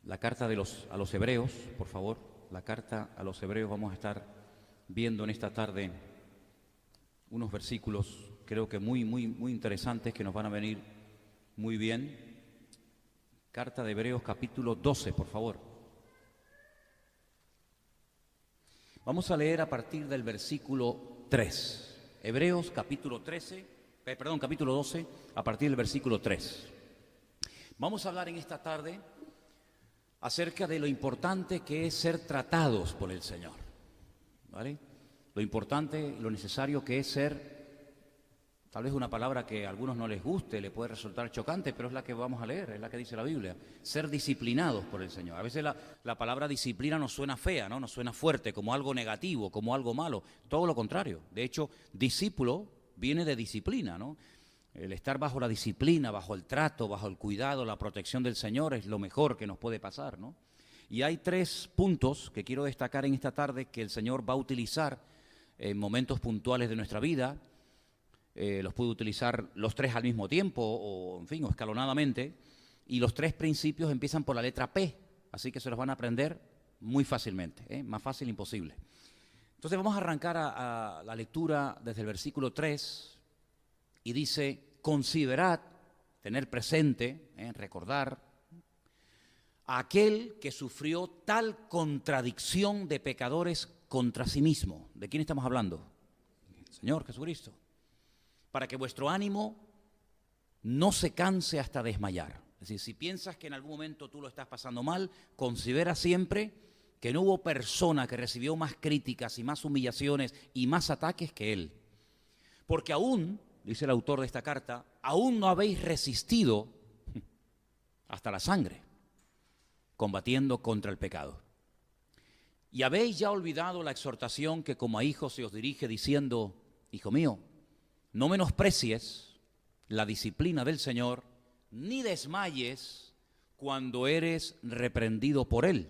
La carta a los Hebreos, por favor. La carta a los Hebreos, vamos a estar viendo en esta tarde unos versículos, creo que muy interesantes, que nos van a venir muy bien. Carta de Hebreos, capítulo 12, por favor. Vamos a leer a partir del versículo 3. Hebreos, capítulo 12, a partir del versículo 3. Vamos a hablar en esta tarde acerca de lo importante que es ser tratados por el Señor, ¿vale? Lo importante, lo necesario que es ser, tal vez una palabra que a algunos no les guste, le puede resultar chocante, pero es la que vamos a leer, es la que dice la Biblia, ser disciplinados por el Señor. A veces la palabra disciplina nos suena fea, ¿no? Nos suena fuerte, como algo negativo, como algo malo, todo lo contrario. De hecho, discípulo viene de disciplina, ¿no? El estar bajo la disciplina, bajo el trato, bajo el cuidado, la protección del Señor es lo mejor que nos puede pasar, ¿no? Y hay 3 puntos que quiero destacar en esta tarde que el Señor va a utilizar en momentos puntuales de nuestra vida. Los puede utilizar los 3 al mismo tiempo o, en fin, o escalonadamente. Y los 3 principios empiezan por la letra P, así que se los van a aprender muy fácilmente, ¿eh? Más fácil imposible. Entonces vamos a arrancar a la lectura desde el versículo 3. Y dice, considerad, tener presente, recordar, a aquel que sufrió tal contradicción de pecadores contra sí mismo. ¿De quién estamos hablando? Señor Jesucristo. Para que vuestro ánimo no se canse hasta desmayar. Es decir, si piensas que en algún momento tú lo estás pasando mal, considera siempre que no hubo persona que recibió más críticas y más humillaciones y más ataques que él. Porque aún, dice el autor de esta carta, aún no habéis resistido hasta la sangre, combatiendo contra el pecado. Y habéis ya olvidado la exhortación que como a hijos se os dirige diciendo, hijo mío, no menosprecies la disciplina del Señor, ni desmayes cuando eres reprendido por Él.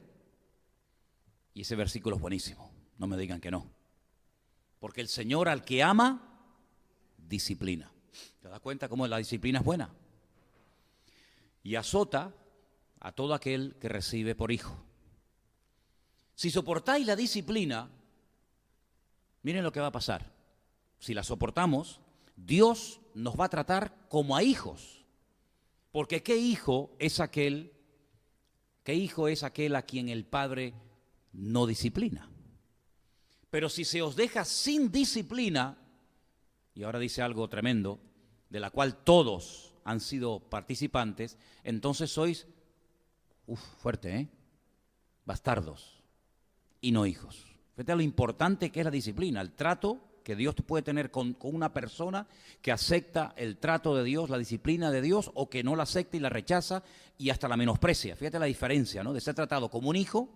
Y ese versículo es buenísimo, no me digan que no. Porque el Señor al que ama, disciplina. ¿Te das cuenta cómo la disciplina es buena? Y azota a todo aquel que recibe por hijo. Si soportáis la disciplina, miren lo que va a pasar. Si la soportamos, Dios nos va a tratar como a hijos. Porque ¿qué hijo es aquel a quien el Padre no disciplina? Pero si se os deja sin disciplina, y ahora dice algo tremendo, de la cual todos han sido participantes, entonces sois, fuerte, bastardos y no hijos. Fíjate lo importante que es la disciplina, el trato que Dios puede tener con una persona que acepta el trato de Dios, la disciplina de Dios, o que no la acepta y la rechaza y hasta la menosprecia. Fíjate la diferencia, ¿no? De ser tratado como un hijo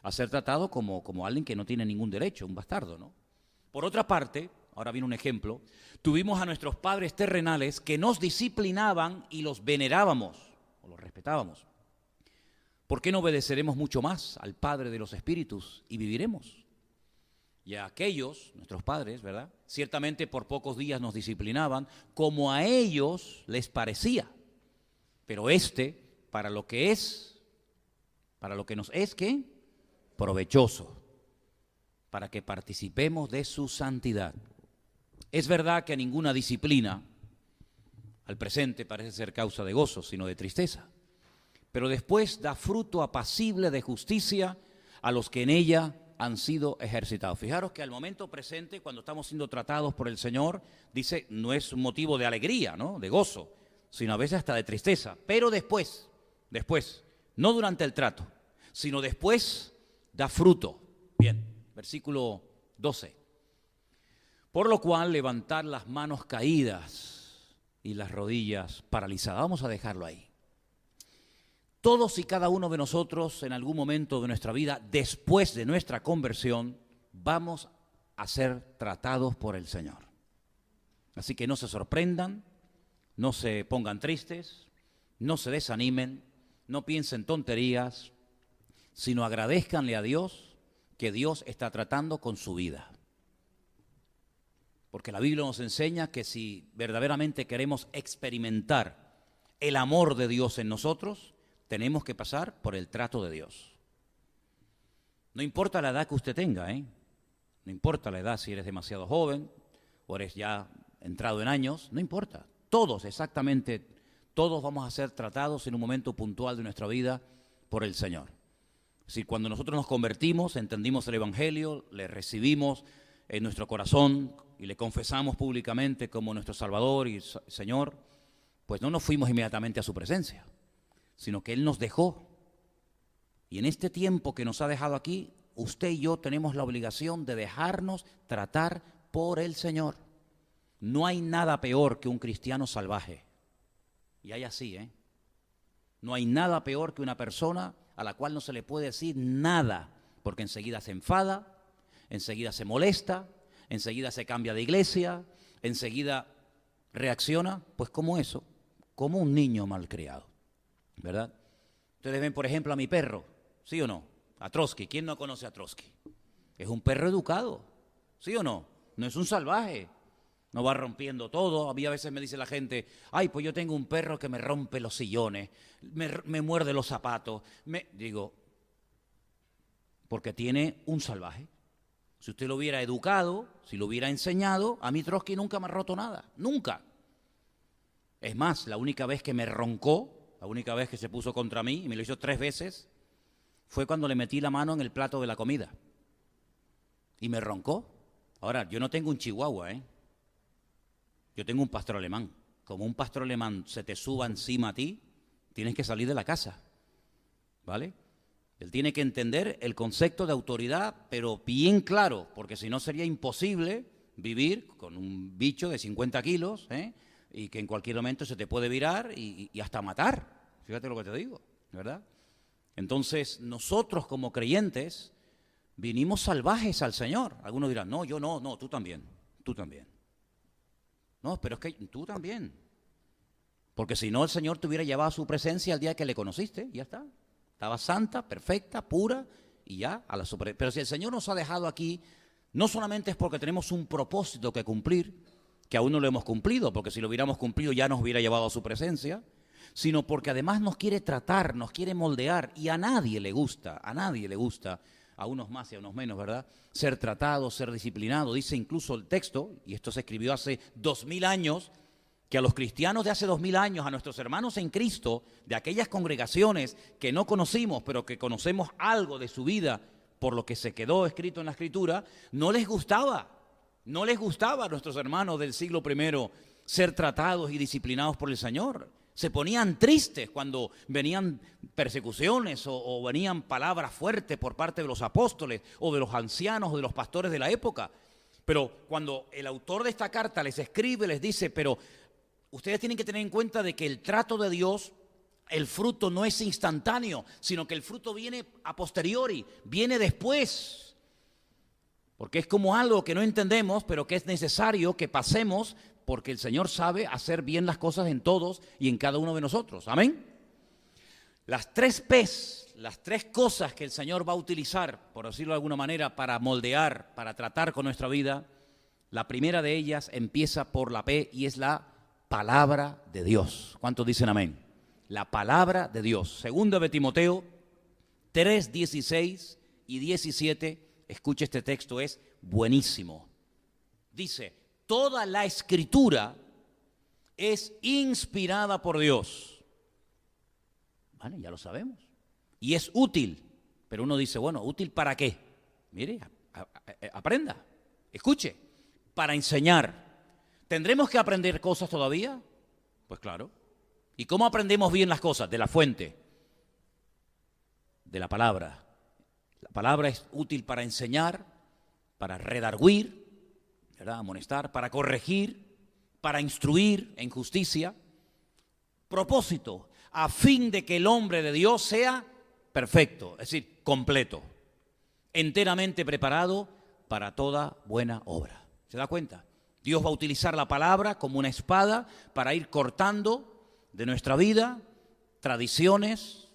a ser tratado como alguien que no tiene ningún derecho, un bastardo, ¿no? Por otra parte, ahora viene un ejemplo, tuvimos a nuestros padres terrenales que nos disciplinaban y los venerábamos o los respetábamos. ¿Por qué no obedeceremos mucho más al Padre de los Espíritus y viviremos? Y a aquellos, nuestros padres, ¿verdad? Ciertamente por pocos días nos disciplinaban como a ellos les parecía. Pero para lo que nos es, ¿qué? Provechoso, para que participemos de su santidad. Es verdad que ninguna disciplina al presente parece ser causa de gozo, sino de tristeza. Pero después da fruto apacible de justicia a los que en ella han sido ejercitados. Fijaros que al momento presente, cuando estamos siendo tratados por el Señor, dice, no es un motivo de alegría, ¿no? De gozo, sino a veces hasta de tristeza. Pero después, no durante el trato, sino después da fruto. Bien, versículo 12. Por lo cual, levantar las manos caídas y las rodillas paralizadas. Vamos a dejarlo ahí. Todos y cada uno de nosotros, en algún momento de nuestra vida, después de nuestra conversión, vamos a ser tratados por el Señor. Así que no se sorprendan, no se pongan tristes, no se desanimen, no piensen tonterías, sino agradézcanle a Dios que Dios está tratando con su vida. Porque la Biblia nos enseña que si verdaderamente queremos experimentar el amor de Dios en nosotros, tenemos que pasar por el trato de Dios. No importa la edad que usted tenga, no importa la edad, si eres demasiado joven o eres ya entrado en años, no importa. Todos, exactamente, todos vamos a ser tratados en un momento puntual de nuestra vida por el Señor. Es decir, cuando nosotros nos convertimos, entendimos el Evangelio, le recibimos en nuestro corazón y le confesamos públicamente como nuestro Salvador y Señor, pues no nos fuimos inmediatamente a su presencia, sino que Él nos dejó. Y en este tiempo que nos ha dejado aquí, usted y yo tenemos la obligación de dejarnos tratar por el Señor. No hay nada peor que un cristiano salvaje. Y hay así, No hay nada peor que una persona a la cual no se le puede decir nada, porque enseguida se enfada, enseguida se molesta, enseguida se cambia de iglesia, enseguida reacciona, pues como eso, como un niño malcriado, ¿verdad? Ustedes ven, por ejemplo, a mi perro, ¿sí o no? A Trotsky. ¿Quién no conoce a Trotsky? Es un perro educado, ¿sí o no? No es un salvaje, no va rompiendo todo. A mí a veces me dice la gente, ay, pues yo tengo un perro que me rompe los sillones, me muerde los zapatos. Digo, porque tiene un salvaje. Si usted lo hubiera educado, si lo hubiera enseñado, a mí Trotsky nunca me ha roto nada, nunca. Es más, la única vez que me roncó, la única vez que se puso contra mí, y me lo hizo 3 veces, fue cuando le metí la mano en el plato de la comida. Y me roncó. Ahora, yo no tengo un chihuahua, Yo tengo un pastor alemán. Como un pastor alemán se te suba encima a ti, tienes que salir de la casa, ¿vale? Él tiene que entender el concepto de autoridad, pero bien claro, porque si no sería imposible vivir con un bicho de 50 kilos, y que en cualquier momento se te puede virar y hasta matar. Fíjate lo que te digo, ¿verdad? Entonces, nosotros como creyentes vinimos salvajes al Señor. Algunos dirán, no, yo no, tú también, tú también. No, pero es que tú también. Porque si no, el Señor te hubiera llevado a su presencia el día que le conociste, ya está. Estaba santa, perfecta, pura, y ya a la super. Pero si el Señor nos ha dejado aquí, no solamente es porque tenemos un propósito que cumplir, que aún no lo hemos cumplido, porque si lo hubiéramos cumplido ya nos hubiera llevado a su presencia, sino porque además nos quiere tratar, nos quiere moldear, y a nadie le gusta, a unos más y a unos menos, ¿verdad? Ser tratado, ser disciplinado. Dice incluso el texto, y esto se escribió hace 2000 años, que a los cristianos de hace 2000 años, a nuestros hermanos en Cristo, de aquellas congregaciones que no conocimos, pero que conocemos algo de su vida por lo que se quedó escrito en la Escritura, no les gustaba a nuestros hermanos del siglo I ser tratados y disciplinados por el Señor. Se ponían tristes cuando venían persecuciones o venían palabras fuertes por parte de los apóstoles o de los ancianos o de los pastores de la época. Pero cuando el autor de esta carta les escribe, les dice, pero ustedes tienen que tener en cuenta de que el trato de Dios, el fruto no es instantáneo, sino que el fruto viene a posteriori, viene después. Porque es como algo que no entendemos, pero que es necesario que pasemos, porque el Señor sabe hacer bien las cosas en todos y en cada uno de nosotros. Amén. Las 3 P's, las 3 cosas que el Señor va a utilizar, por decirlo de alguna manera, para moldear, para tratar con nuestra vida, la primera de ellas empieza por la P y es la palabra de Dios. ¿Cuántos dicen amén? La palabra de Dios. Segunda de Timoteo 3, 16 y 17, escuche este texto, es buenísimo. Dice, toda la Escritura es inspirada por Dios. Vale, ya lo sabemos. Y es útil. Pero uno dice, bueno, ¿útil para qué? Mire, aprenda, escuche, para enseñar. ¿Tendremos que aprender cosas todavía? Pues claro. ¿Y cómo aprendemos bien las cosas? De la fuente, de la palabra. La palabra es útil para enseñar, para redarguir, ¿verdad? Amonestar, para corregir, para instruir en justicia. Propósito, a fin de que el hombre de Dios sea perfecto, es decir, completo, enteramente preparado para toda buena obra. ¿Se da cuenta? Dios va a utilizar la palabra como una espada para ir cortando de nuestra vida tradiciones,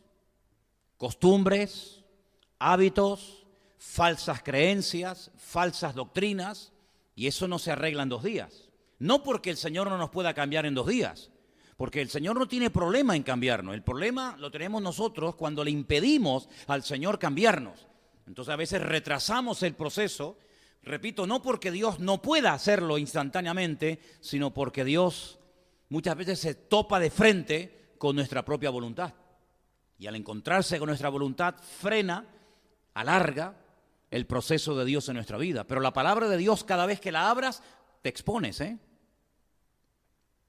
costumbres, hábitos, falsas creencias, falsas doctrinas, y eso no se arregla en 2 días. No porque el Señor no nos pueda cambiar en 2 días, Porque el Señor no tiene problema en cambiarnos. El problema lo tenemos nosotros cuando le impedimos al Señor cambiarnos. Entonces a veces retrasamos el proceso, repito, no porque Dios no pueda hacerlo instantáneamente, sino porque Dios muchas veces se topa de frente con nuestra propia voluntad. Y al encontrarse con nuestra voluntad, frena, alarga el proceso de Dios en nuestra vida. Pero la palabra de Dios, cada vez que la abras, te expones,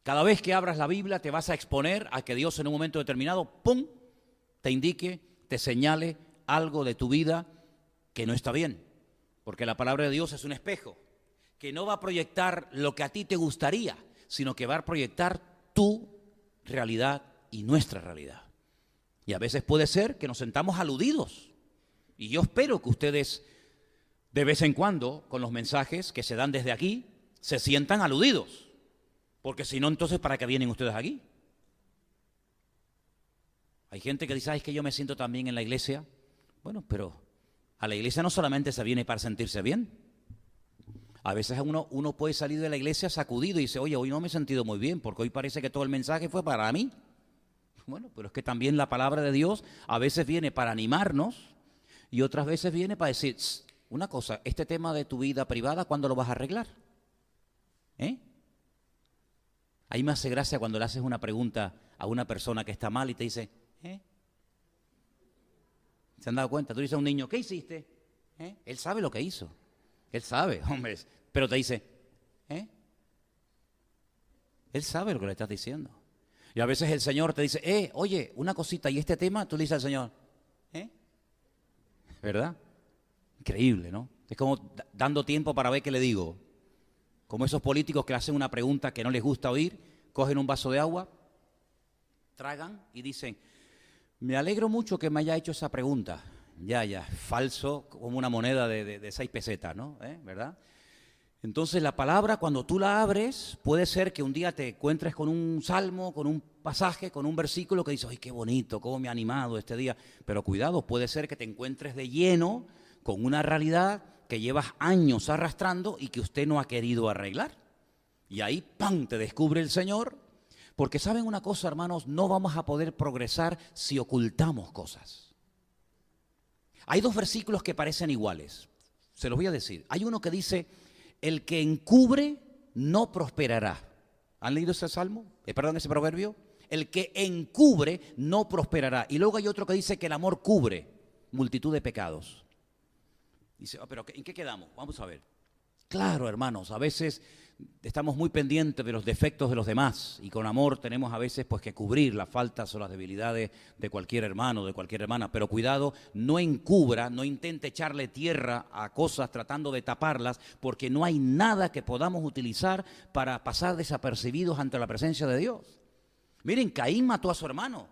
Cada vez que abras la Biblia te vas a exponer a que Dios en un momento determinado, ¡pum!, te indique, te señale algo de tu vida que no está bien. Porque la palabra de Dios es un espejo que no va a proyectar lo que a ti te gustaría, sino que va a proyectar tu realidad y nuestra realidad. Y a veces puede ser que nos sentamos aludidos. Y yo espero que ustedes, de vez en cuando, con los mensajes que se dan desde aquí, se sientan aludidos. Porque si no, entonces, ¿para qué vienen ustedes aquí? Hay gente que dice, es que yo me siento tan bien en la iglesia. Bueno, pero a la iglesia no solamente se viene para sentirse bien. A veces uno puede salir de la iglesia sacudido y dice, oye, hoy no me he sentido muy bien, porque hoy parece que todo el mensaje fue para mí. Bueno, pero es que también la palabra de Dios a veces viene para animarnos y otras veces viene para decir, una cosa, este tema de tu vida privada, ¿cuándo lo vas a arreglar? A mí me hace gracia cuando le haces una pregunta a una persona que está mal y te dice, ¿se han dado cuenta? Tú dices a un niño, ¿qué hiciste? Él sabe lo que hizo. Él sabe, hombre, pero te dice, Él sabe lo que le estás diciendo. Y a veces el Señor te dice, oye, una cosita, y este tema, tú le dices al Señor, ¿verdad? Increíble, ¿no? Es como dando tiempo para ver qué le digo. Como esos políticos que hacen una pregunta que no les gusta oír, cogen un vaso de agua, tragan y dicen, me alegro mucho que me haya hecho esa pregunta. Ya, falso como una moneda de 6 pesetas, ¿no? ¿Verdad? Entonces la palabra, cuando tú la abres, puede ser que un día te encuentres con un salmo, con un pasaje, con un versículo que dices, ¡ay, qué bonito, cómo me ha animado este día! Pero cuidado, puede ser que te encuentres de lleno con una realidad que llevas años arrastrando y que usted no ha querido arreglar. Y ahí, ¡pam!, te descubre el Señor. Porque ¿saben una cosa, hermanos? No vamos a poder progresar si ocultamos cosas. Hay 2 versículos que parecen iguales. Se los voy a decir. Hay uno que dice, el que encubre no prosperará. ¿Han leído ese salmo? Ese proverbio. El que encubre no prosperará. Y luego hay otro que dice que el amor cubre multitud de pecados. Dice, pero ¿en qué quedamos? Vamos a ver. Claro, hermanos, a veces estamos muy pendientes de los defectos de los demás y con amor tenemos a veces pues que cubrir las faltas o las debilidades de cualquier hermano, de cualquier hermana, pero cuidado, no encubra, no intente echarle tierra a cosas tratando de taparlas, porque no hay nada que podamos utilizar para pasar desapercibidos ante la presencia de Dios. Miren, Caín mató a su hermano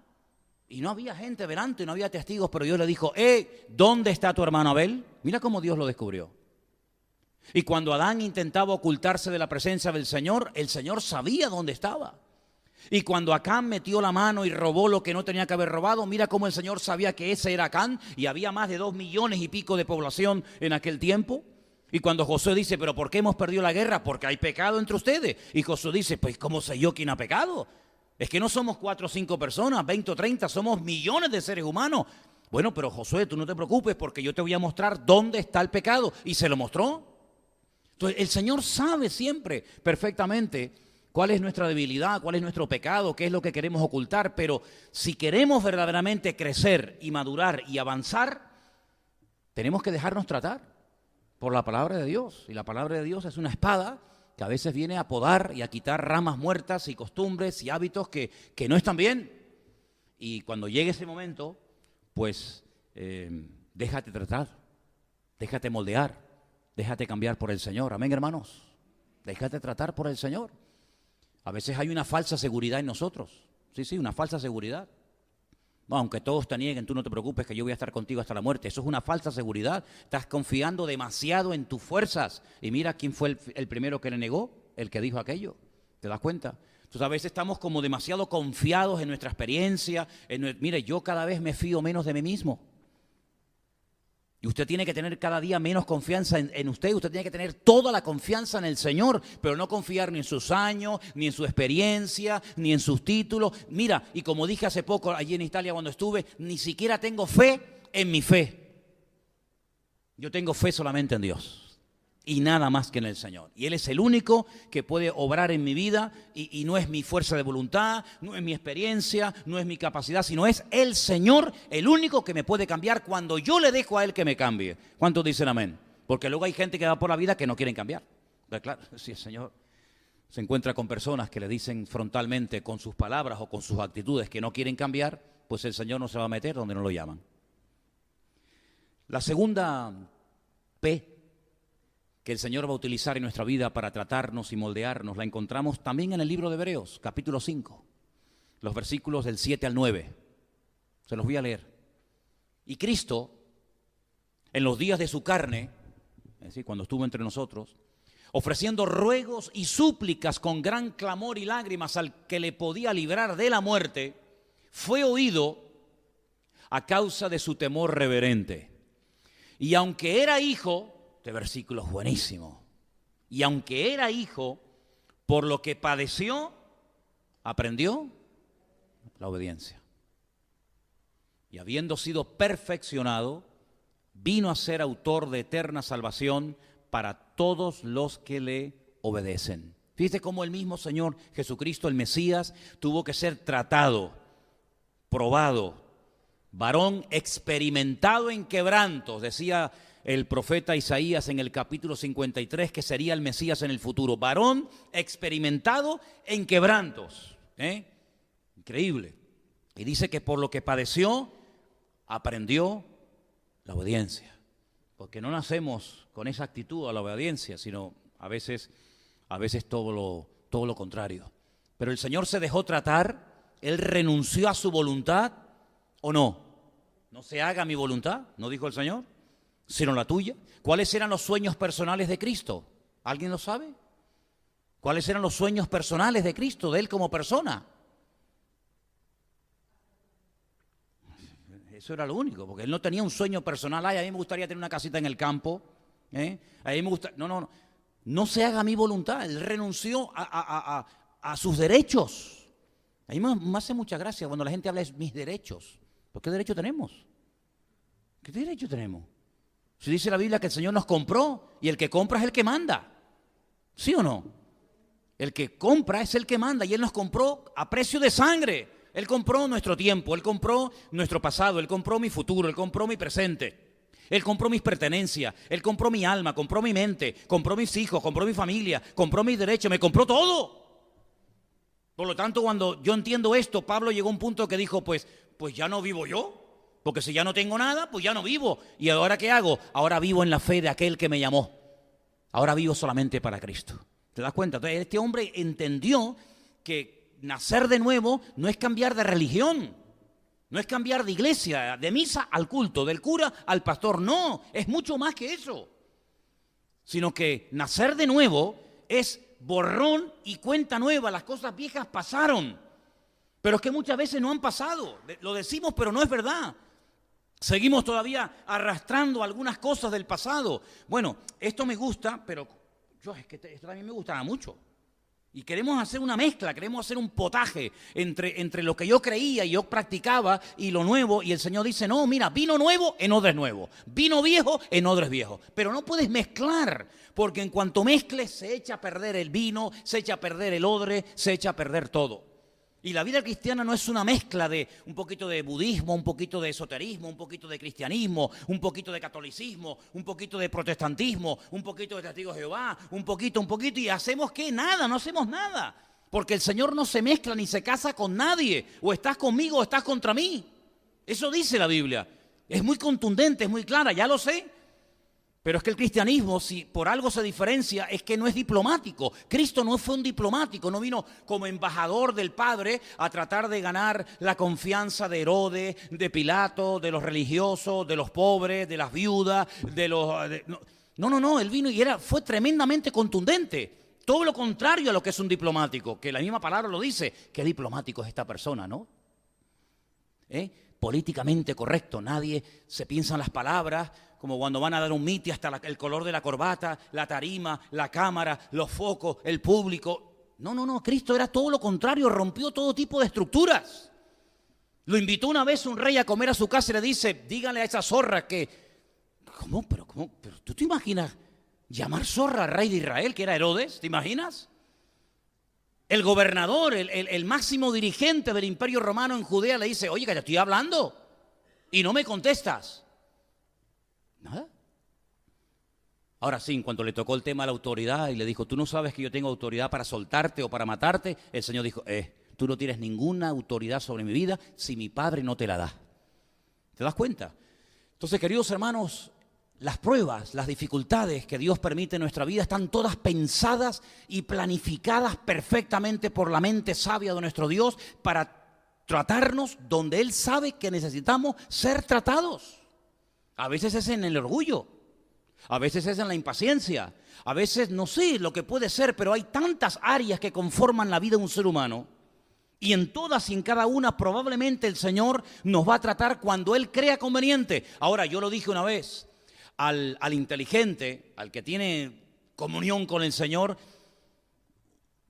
y no había gente delante, no había testigos, pero Dios le dijo, ¿dónde está tu hermano Abel? Mira cómo Dios lo descubrió. Y cuando Adán intentaba ocultarse de la presencia del Señor, el Señor sabía dónde estaba. Y cuando Acán metió la mano y robó lo que no tenía que haber robado, mira cómo el Señor sabía que ese era Acán, y había más de 2 millones y pico de población en aquel tiempo. Y cuando Josué dice, ¿pero por qué hemos perdido la guerra? Porque hay pecado entre ustedes. Y Josué dice, pues ¿cómo sé yo quién ha pecado? Es que no somos 4 o 5 personas, 20 o 30, somos millones de seres humanos. Bueno, pero Josué, tú no te preocupes porque yo te voy a mostrar dónde está el pecado. Y se lo mostró. Entonces, el Señor sabe siempre perfectamente cuál es nuestra debilidad, cuál es nuestro pecado, qué es lo que queremos ocultar. Pero si queremos verdaderamente crecer y madurar y avanzar, tenemos que dejarnos tratar por la palabra de Dios. Y la palabra de Dios es una espada que a veces viene a podar y a quitar ramas muertas y costumbres y hábitos que no están bien. Y cuando llegue ese momento, pues déjate tratar, déjate moldear. Déjate cambiar por el Señor. Amén, hermanos. Déjate tratar por el Señor. A veces hay una falsa seguridad en nosotros. Sí, una falsa seguridad. No, aunque todos te nieguen, tú no te preocupes que yo voy a estar contigo hasta la muerte. Eso es una falsa seguridad. Estás confiando demasiado en tus fuerzas. Y mira quién fue el primero que le negó, el que dijo aquello. ¿Te das cuenta? Entonces a veces estamos como demasiado confiados en nuestra experiencia. Mire, yo cada vez me fío menos de mí mismo. Y usted tiene que tener cada día menos confianza en usted. Usted tiene que tener toda la confianza en el Señor, pero no confiar ni en sus años, ni en su experiencia, ni en sus títulos. Mira, y como dije hace poco allí en Italia cuando estuve, ni siquiera tengo fe en mi fe. Yo tengo fe solamente en Dios y nada más que en el Señor. Y Él es el único que puede obrar en mi vida y no es mi fuerza de voluntad, no es mi experiencia, no es mi capacidad, sino es el Señor el único que me puede cambiar cuando yo le dejo a Él que me cambie. ¿Cuántos dicen amén? Porque luego hay gente que va por la vida que no quieren cambiar. Pero claro, si el Señor se encuentra con personas que le dicen frontalmente con sus palabras o con sus actitudes que no quieren cambiar, pues el Señor no se va a meter donde no lo llaman. La segunda P que el Señor va a utilizar en nuestra vida para tratarnos y moldearnos, la encontramos también en el libro de Hebreos, capítulo 5, los versículos del 7 al 9. Se los voy a leer. Y Cristo, en los días de su carne, es decir, cuando estuvo entre nosotros, ofreciendo ruegos y súplicas con gran clamor y lágrimas al que le podía librar de la muerte, fue oído a causa de su temor reverente. Y aunque era hijo, este versículo es buenísimo. Y aunque era hijo, por lo que padeció, aprendió la obediencia. Y habiendo sido perfeccionado, vino a ser autor de eterna salvación para todos los que le obedecen. Fíjate cómo el mismo Señor Jesucristo, el Mesías, tuvo que ser tratado, probado, varón experimentado en quebrantos, decía el profeta Isaías en el capítulo 53 que sería el Mesías en el futuro. Varón experimentado en quebrantos. Increíble. Y dice que por lo que padeció, aprendió la obediencia. Porque no nacemos con esa actitud a la obediencia, sino a veces todo lo contrario. Pero el Señor se dejó tratar, Él renunció a su voluntad, ¿o no? No se haga mi voluntad, ¿no dijo el Señor?, sino la tuya. ¿Cuáles eran los sueños personales de Cristo? ¿Alguien lo sabe? ¿Cuáles eran los sueños personales de Cristo, de Él como persona? Eso era lo único, porque Él no tenía un sueño personal. Ay, a mí me gustaría tener una casita en el campo. A mí me gusta. No se haga mi voluntad. Él renunció a sus derechos. A mí me hace mucha gracia cuando la gente habla de mis derechos. ¿Pero qué derecho tenemos? ¿Qué derecho tenemos? Si dice la Biblia que el Señor nos compró y el que compra es el que manda. ¿Sí o no? El que compra es el que manda y Él nos compró a precio de sangre. Él compró nuestro tiempo, Él compró nuestro pasado, Él compró mi futuro, Él compró mi presente. Él compró mis pertenencias, Él compró mi alma, compró mi mente, compró mis hijos, compró mi familia, compró mis derechos, me compró todo. Por lo tanto, cuando yo entiendo esto, Pablo llegó a un punto que dijo, pues ya no vivo yo. Porque si ya no tengo nada, pues ya no vivo. ¿Y ahora qué hago? Ahora vivo en la fe de aquel que me llamó. Ahora vivo solamente para Cristo. ¿Te das cuenta? Entonces este hombre entendió que nacer de nuevo no es cambiar de religión. No es cambiar de iglesia, de misa al culto, del cura al pastor. No, es mucho más que eso. Sino que nacer de nuevo es borrón y cuenta nueva. Las cosas viejas pasaron. Pero es que muchas veces no han pasado. Lo decimos, pero no es verdad. Seguimos todavía arrastrando algunas cosas del pasado. Bueno, esto me gusta, pero es que esto también me gustaba mucho. Y queremos hacer una mezcla, queremos hacer un potaje entre lo que yo creía y yo practicaba y lo nuevo. Y el Señor dice, no, mira, vino nuevo en odre nuevo. Vino viejo en odres viejos. Pero no puedes mezclar, porque en cuanto mezcles se echa a perder el vino, se echa a perder el odre, se echa a perder todo. Y la vida cristiana no es una mezcla de un poquito de budismo, un poquito de esoterismo, un poquito de cristianismo, un poquito de catolicismo, un poquito de protestantismo, un poquito de testigos de Jehová, un poquito, y hacemos ¿qué? Nada, no hacemos nada. Porque el Señor no se mezcla ni se casa con nadie. O estás conmigo o estás contra mí. Eso dice la Biblia. Es muy contundente, es muy clara, ya lo sé. Pero es que el cristianismo, si por algo se diferencia, es que no es diplomático. Cristo no fue un diplomático, no vino como embajador del Padre a tratar de ganar la confianza de Herodes, de Pilato, de los religiosos, de los pobres, de las viudas, No, él vino y fue tremendamente contundente. Todo lo contrario a lo que es un diplomático, que la misma palabra lo dice. Qué diplomático es esta persona, ¿no? políticamente correcto. Nadie se piensa en las palabras, como cuando van a dar un mitin, hasta el color de la corbata, la tarima, la cámara, los focos, el público. No, Cristo era todo lo contrario, rompió todo tipo de estructuras. Lo invitó una vez un rey a comer a su casa y le dice, díganle a esa zorra que... ¿Cómo? ¿Pero tú te imaginas llamar zorra al rey de Israel, que era Herodes? ¿Te imaginas? El gobernador, el máximo dirigente del Imperio Romano en Judea le dice, oye, que te estoy hablando y no me contestas. Nada. Ahora sí, en cuanto le tocó el tema de la autoridad y le dijo, tú no sabes que yo tengo autoridad para soltarte o para matarte, el Señor dijo, tú no tienes ninguna autoridad sobre mi vida si mi Padre no te la da. ¿Te das cuenta? Entonces, queridos hermanos, las pruebas, las dificultades que Dios permite en nuestra vida están todas pensadas y planificadas perfectamente por la mente sabia de nuestro Dios para tratarnos donde Él sabe que necesitamos ser tratados. A veces es en el orgullo, a veces es en la impaciencia, a veces no sé lo que puede ser, pero hay tantas áreas que conforman la vida de un ser humano. Y en todas y en cada una probablemente el Señor nos va a tratar cuando Él crea conveniente. Ahora, yo lo dije una vez, al inteligente, al que tiene comunión con el Señor,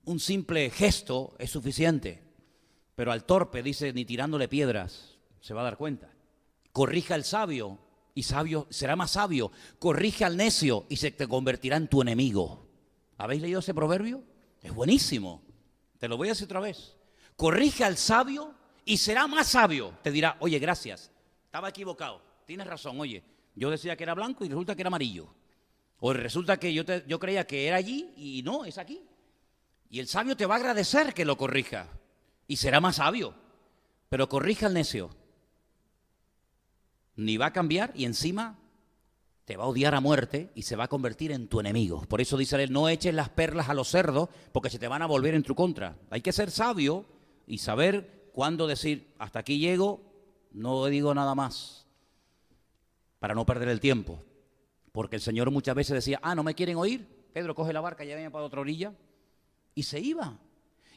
un simple gesto es suficiente. Pero al torpe, dice, ni tirándole piedras se va a dar cuenta. Corrija al sabio y sabio será más sabio. Corrige al necio y se te convertirá en tu enemigo. ¿Habéis leído ese proverbio? Es buenísimo. Te lo voy a decir otra vez. Corrige al sabio y será más sabio. Te dirá, oye, gracias, estaba equivocado, tienes razón, oye, yo decía que era blanco y resulta que era amarillo. O resulta que yo creía que era allí y no, es aquí. Y el sabio te va a agradecer que lo corrija y será más sabio. Pero corrija al necio, ni va a cambiar y encima te va a odiar a muerte y se va a convertir en tu enemigo. Por eso dice él, no eches las perlas a los cerdos porque se te van a volver en tu contra. Hay que ser sabio y saber cuándo decir, hasta aquí llego, no digo nada más, para no perder el tiempo. Porque el Señor muchas veces decía, no me quieren oír, Pedro coge la barca, ya viene para otra orilla, y se iba.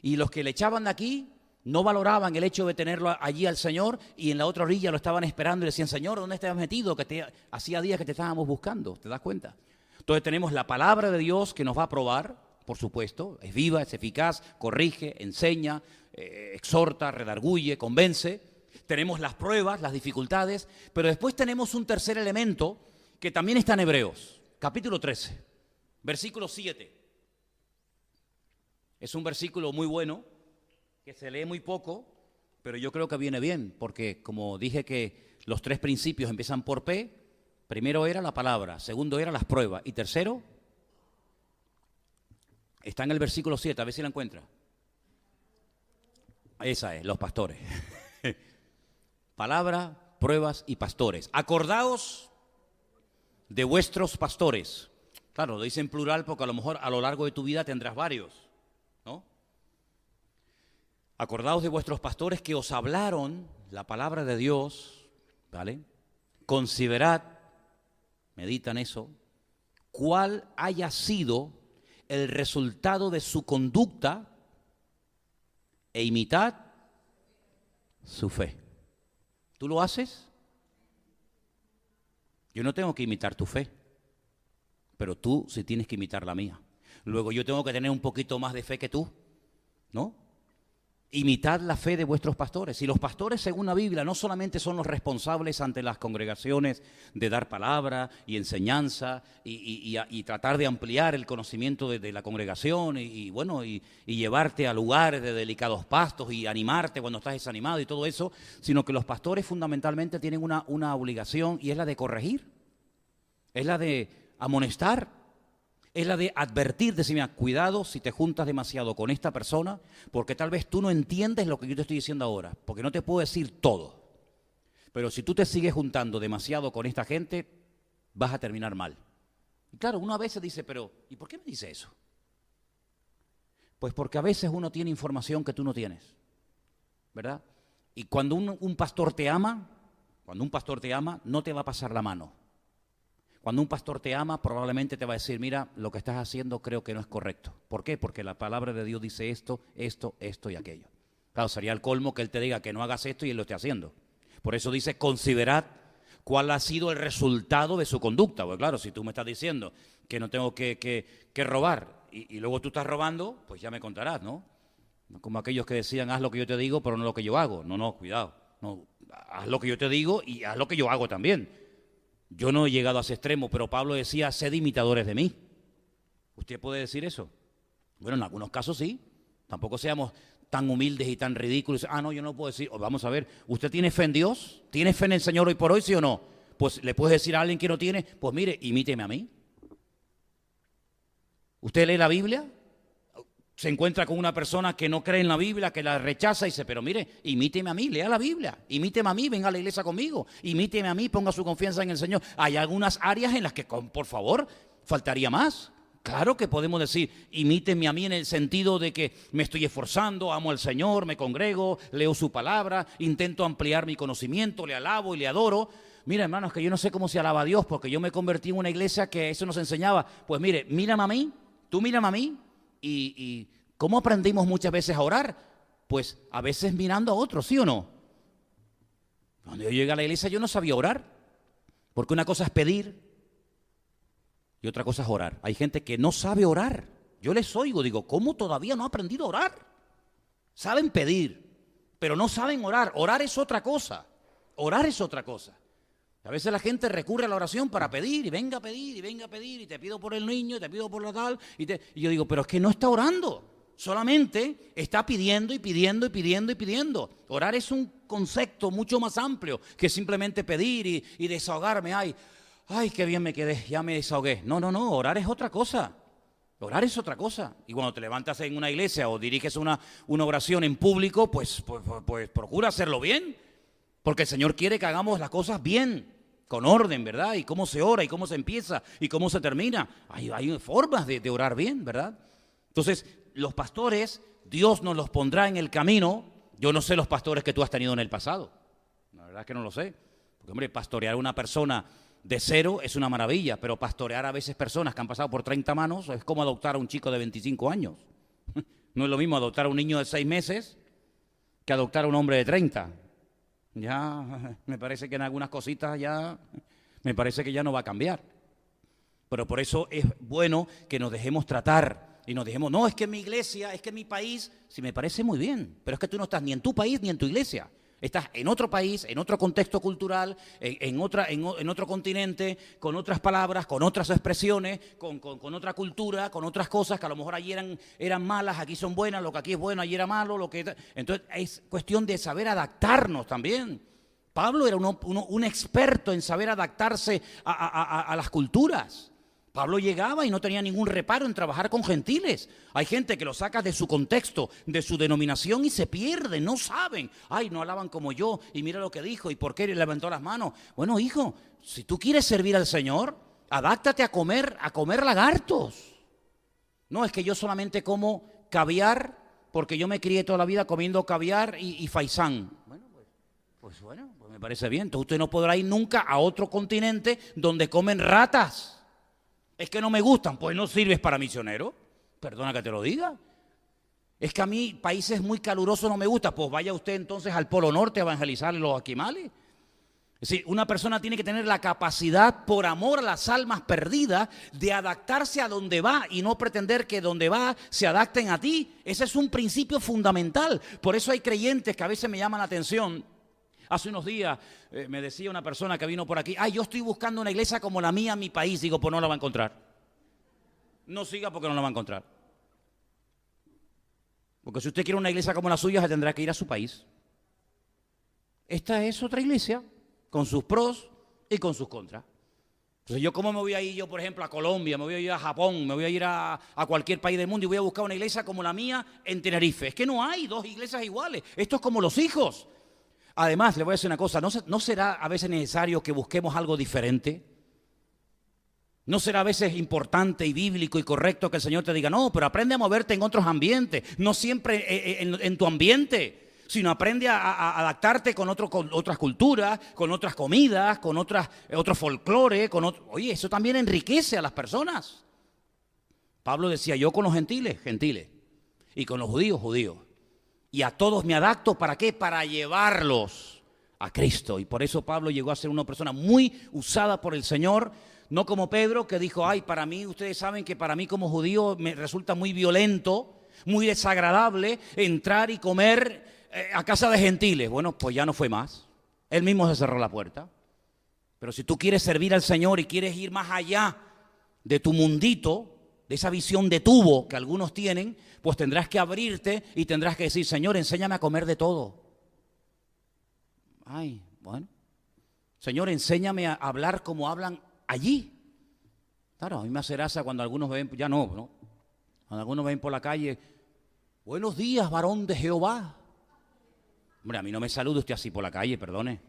Y los que le echaban de aquí no valoraban el hecho de tenerlo allí al Señor y en la otra orilla lo estaban esperando y decían, Señor, ¿dónde te has metido? Que hacía días que te estábamos buscando, ¿te das cuenta? Entonces tenemos la palabra de Dios que nos va a probar, por supuesto, es viva, es eficaz, corrige, enseña, exhorta, redarguye, convence. Tenemos las pruebas, las dificultades, pero después tenemos un tercer elemento que también está en Hebreos, capítulo 13, versículo 7. Es un versículo muy bueno, que se lee muy poco, pero yo creo que viene bien, porque como dije que los tres principios empiezan por P, primero era la palabra, segundo era las pruebas, y tercero está en el versículo 7, a ver si la encuentra. Esa es, los pastores. Palabra, pruebas y pastores. Acordaos de vuestros pastores. Claro, lo dice en plural porque a lo mejor a lo largo de tu vida tendrás varios, ¿no? Acordaos de vuestros pastores que os hablaron la palabra de Dios, ¿vale? Considerad, medita en eso, cuál haya sido el resultado de su conducta e imitad su fe. ¿Tú lo haces? Yo no tengo que imitar tu fe, pero tú sí tienes que imitar la mía. Luego yo tengo que tener un poquito más de fe que tú, ¿no? Imitad la fe de vuestros pastores. Y los pastores, según la Biblia, no solamente son los responsables ante las congregaciones de dar palabra y enseñanza y tratar de ampliar el conocimiento de la congregación y llevarte a lugares de delicados pastos y animarte cuando estás desanimado y todo eso, sino que los pastores fundamentalmente tienen una obligación y es la de corregir, es la de amonestar, es la de advertir, decir, mira, cuidado si te juntas demasiado con esta persona, porque tal vez tú no entiendes lo que yo te estoy diciendo ahora, porque no te puedo decir todo. Pero si tú te sigues juntando demasiado con esta gente, vas a terminar mal. Y claro, uno a veces dice, pero ¿y por qué me dice eso? Pues porque a veces uno tiene información que tú no tienes, ¿verdad? Y cuando un pastor te ama, no te va a pasar la mano. Cuando un pastor te ama, probablemente te va a decir, mira, lo que estás haciendo creo que no es correcto. ¿Por qué? Porque la palabra de Dios dice esto y aquello. Claro, sería el colmo que él te diga que no hagas esto y él lo esté haciendo. Por eso dice, considerad cuál ha sido el resultado de su conducta. Pues claro, si tú me estás diciendo que no tengo que robar y luego tú estás robando, pues ya me contarás, ¿no? Como aquellos que decían, haz lo que yo te digo, pero no lo que yo hago. No, cuidado. No, haz lo que yo te digo y haz lo que yo hago también. Yo no he llegado a ese extremo, pero Pablo decía, sed imitadores de mí. ¿Usted puede decir eso? Bueno, en algunos casos sí. Tampoco seamos tan humildes y tan ridículos. No, yo no puedo decir. Vamos a ver, ¿usted tiene fe en Dios? ¿Tiene fe en el Señor hoy por hoy, sí o no? Pues le puedes decir a alguien que no tiene, pues mire, imíteme a mí. ¿Usted lee la Biblia? Se encuentra con una persona que no cree en la Biblia, que la rechaza y dice, pero mire, imíteme a mí, lea la Biblia, imíteme a mí, venga a la iglesia conmigo, imíteme a mí, ponga su confianza en el Señor. Hay algunas áreas en las que, por favor, faltaría más. Claro que podemos decir, imíteme a mí en el sentido de que me estoy esforzando, amo al Señor, me congrego, leo su palabra, intento ampliar mi conocimiento, le alabo y le adoro. Mira, hermanos, que yo no sé cómo se alaba a Dios, porque yo me convertí en una iglesia que eso nos enseñaba. Pues mire, mírame a mí, tú mírame a mí. ¿Y cómo aprendimos muchas veces a orar? Pues a veces mirando a otros, ¿sí o no? Cuando yo llegué a la iglesia yo no sabía orar, porque una cosa es pedir y otra cosa es orar. Hay gente que no sabe orar. Yo les oigo, digo, ¿cómo todavía no ha aprendido a orar? Saben pedir, pero no saben orar. Orar es otra cosa. Orar es otra cosa. A veces la gente recurre a la oración para pedir y venga a pedir y venga a pedir y te pido por el niño, y te pido por la tal y yo digo, pero es que no está orando, solamente está pidiendo y pidiendo y pidiendo y pidiendo. Orar es un concepto mucho más amplio que simplemente pedir y desahogarme. Ay, qué bien me quedé, ya me desahogué. No, orar es otra cosa. Orar es otra cosa. Y cuando te levantas en una iglesia o diriges una oración en público, pues procura hacerlo bien, porque el Señor quiere que hagamos las cosas bien, con orden, ¿verdad? Y cómo se ora, y cómo se empieza, y cómo se termina. Hay formas de orar bien, ¿verdad? Entonces, los pastores, Dios nos los pondrá en el camino. Yo no sé los pastores que tú has tenido en el pasado. La verdad es que no lo sé. Porque, hombre, pastorear a una persona de cero es una maravilla, pero pastorear a veces personas que han pasado por 30 manos es como adoptar a un chico de 25 años. No es lo mismo adoptar a un niño de 6 meses que adoptar a un hombre de 30. Ya me parece que en algunas cositas me parece que ya no va a cambiar. Pero por eso es bueno que nos dejemos tratar y nos dejemos, no, es que mi iglesia, es que mi país, sí me parece muy bien, pero es que tú no estás ni en tu país ni en tu iglesia. Estás en otro país, en otro contexto cultural, en otro continente, con otras palabras, con otras expresiones, con otra cultura, con otras cosas que a lo mejor allí eran malas, aquí son buenas, lo que aquí es bueno, allí era malo. Entonces es cuestión de saber adaptarnos también. Pablo era un experto en saber adaptarse a las culturas. Pablo llegaba y no tenía ningún reparo en trabajar con gentiles. Hay gente que lo saca de su contexto, de su denominación y se pierde, no saben. No alaban como yo y mira lo que dijo y por qué levantó las manos. Bueno, hijo, si tú quieres servir al Señor, adáptate a comer lagartos. No, es que yo solamente como caviar porque yo me crié toda la vida comiendo caviar y faisán. Pues me parece bien. Entonces usted no podrá ir nunca a otro continente donde comen ratas. Es que no me gustan, pues no sirves para misionero. Perdona que te lo diga. Es que a mí países muy calurosos no me gustan, pues vaya usted entonces al Polo Norte a evangelizar los esquimales. Es decir, una persona tiene que tener la capacidad, por amor a las almas perdidas, de adaptarse a donde va y no pretender que donde va se adapten a ti. Ese es un principio fundamental. Por eso hay creyentes que a veces me llaman la atención. Hace unos días me decía una persona que vino por aquí, yo estoy buscando una iglesia como la mía en mi país. Digo, pues no la va a encontrar. No siga porque no la va a encontrar. Porque si usted quiere una iglesia como la suya, se tendrá que ir a su país. Esta es otra iglesia, con sus pros y con sus contras. Entonces, ¿yo cómo me voy a ir yo, por ejemplo, a Colombia, me voy a ir a Japón, me voy a ir a cualquier país del mundo y voy a buscar una iglesia como la mía en Tenerife? Es que no hay dos iglesias iguales. Esto es como los hijos. Además, le voy a decir una cosa, ¿no será a veces necesario que busquemos algo diferente? ¿No será a veces importante y bíblico y correcto que el Señor te diga, no, pero aprende a moverte en otros ambientes, no siempre en tu ambiente, sino aprende a adaptarte con otras culturas, con otras comidas, con otro folclore, oye, eso también enriquece a las personas. Pablo decía, yo con los gentiles, y con los judíos, judíos. Y a todos me adapto, ¿para qué? Para llevarlos a Cristo. Y por eso Pablo llegó a ser una persona muy usada por el Señor, no como Pedro, que dijo, ay, para mí, ustedes saben que para mí como judío me resulta muy violento, muy desagradable entrar y comer a casa de gentiles. Bueno, pues ya no fue más. Él mismo se cerró la puerta. Pero si tú quieres servir al Señor y quieres ir más allá de tu mundito, de esa visión de tubo que algunos tienen, pues tendrás que abrirte y tendrás que decir, Señor, enséñame a comer de todo. Ay, bueno. Señor, enséñame a hablar como hablan allí. Claro, a mí me hace gracia cuando algunos ven, ya no. Cuando algunos ven por la calle, buenos días, varón de Jehová. Hombre, a mí no me saluda usted así por la calle, perdone.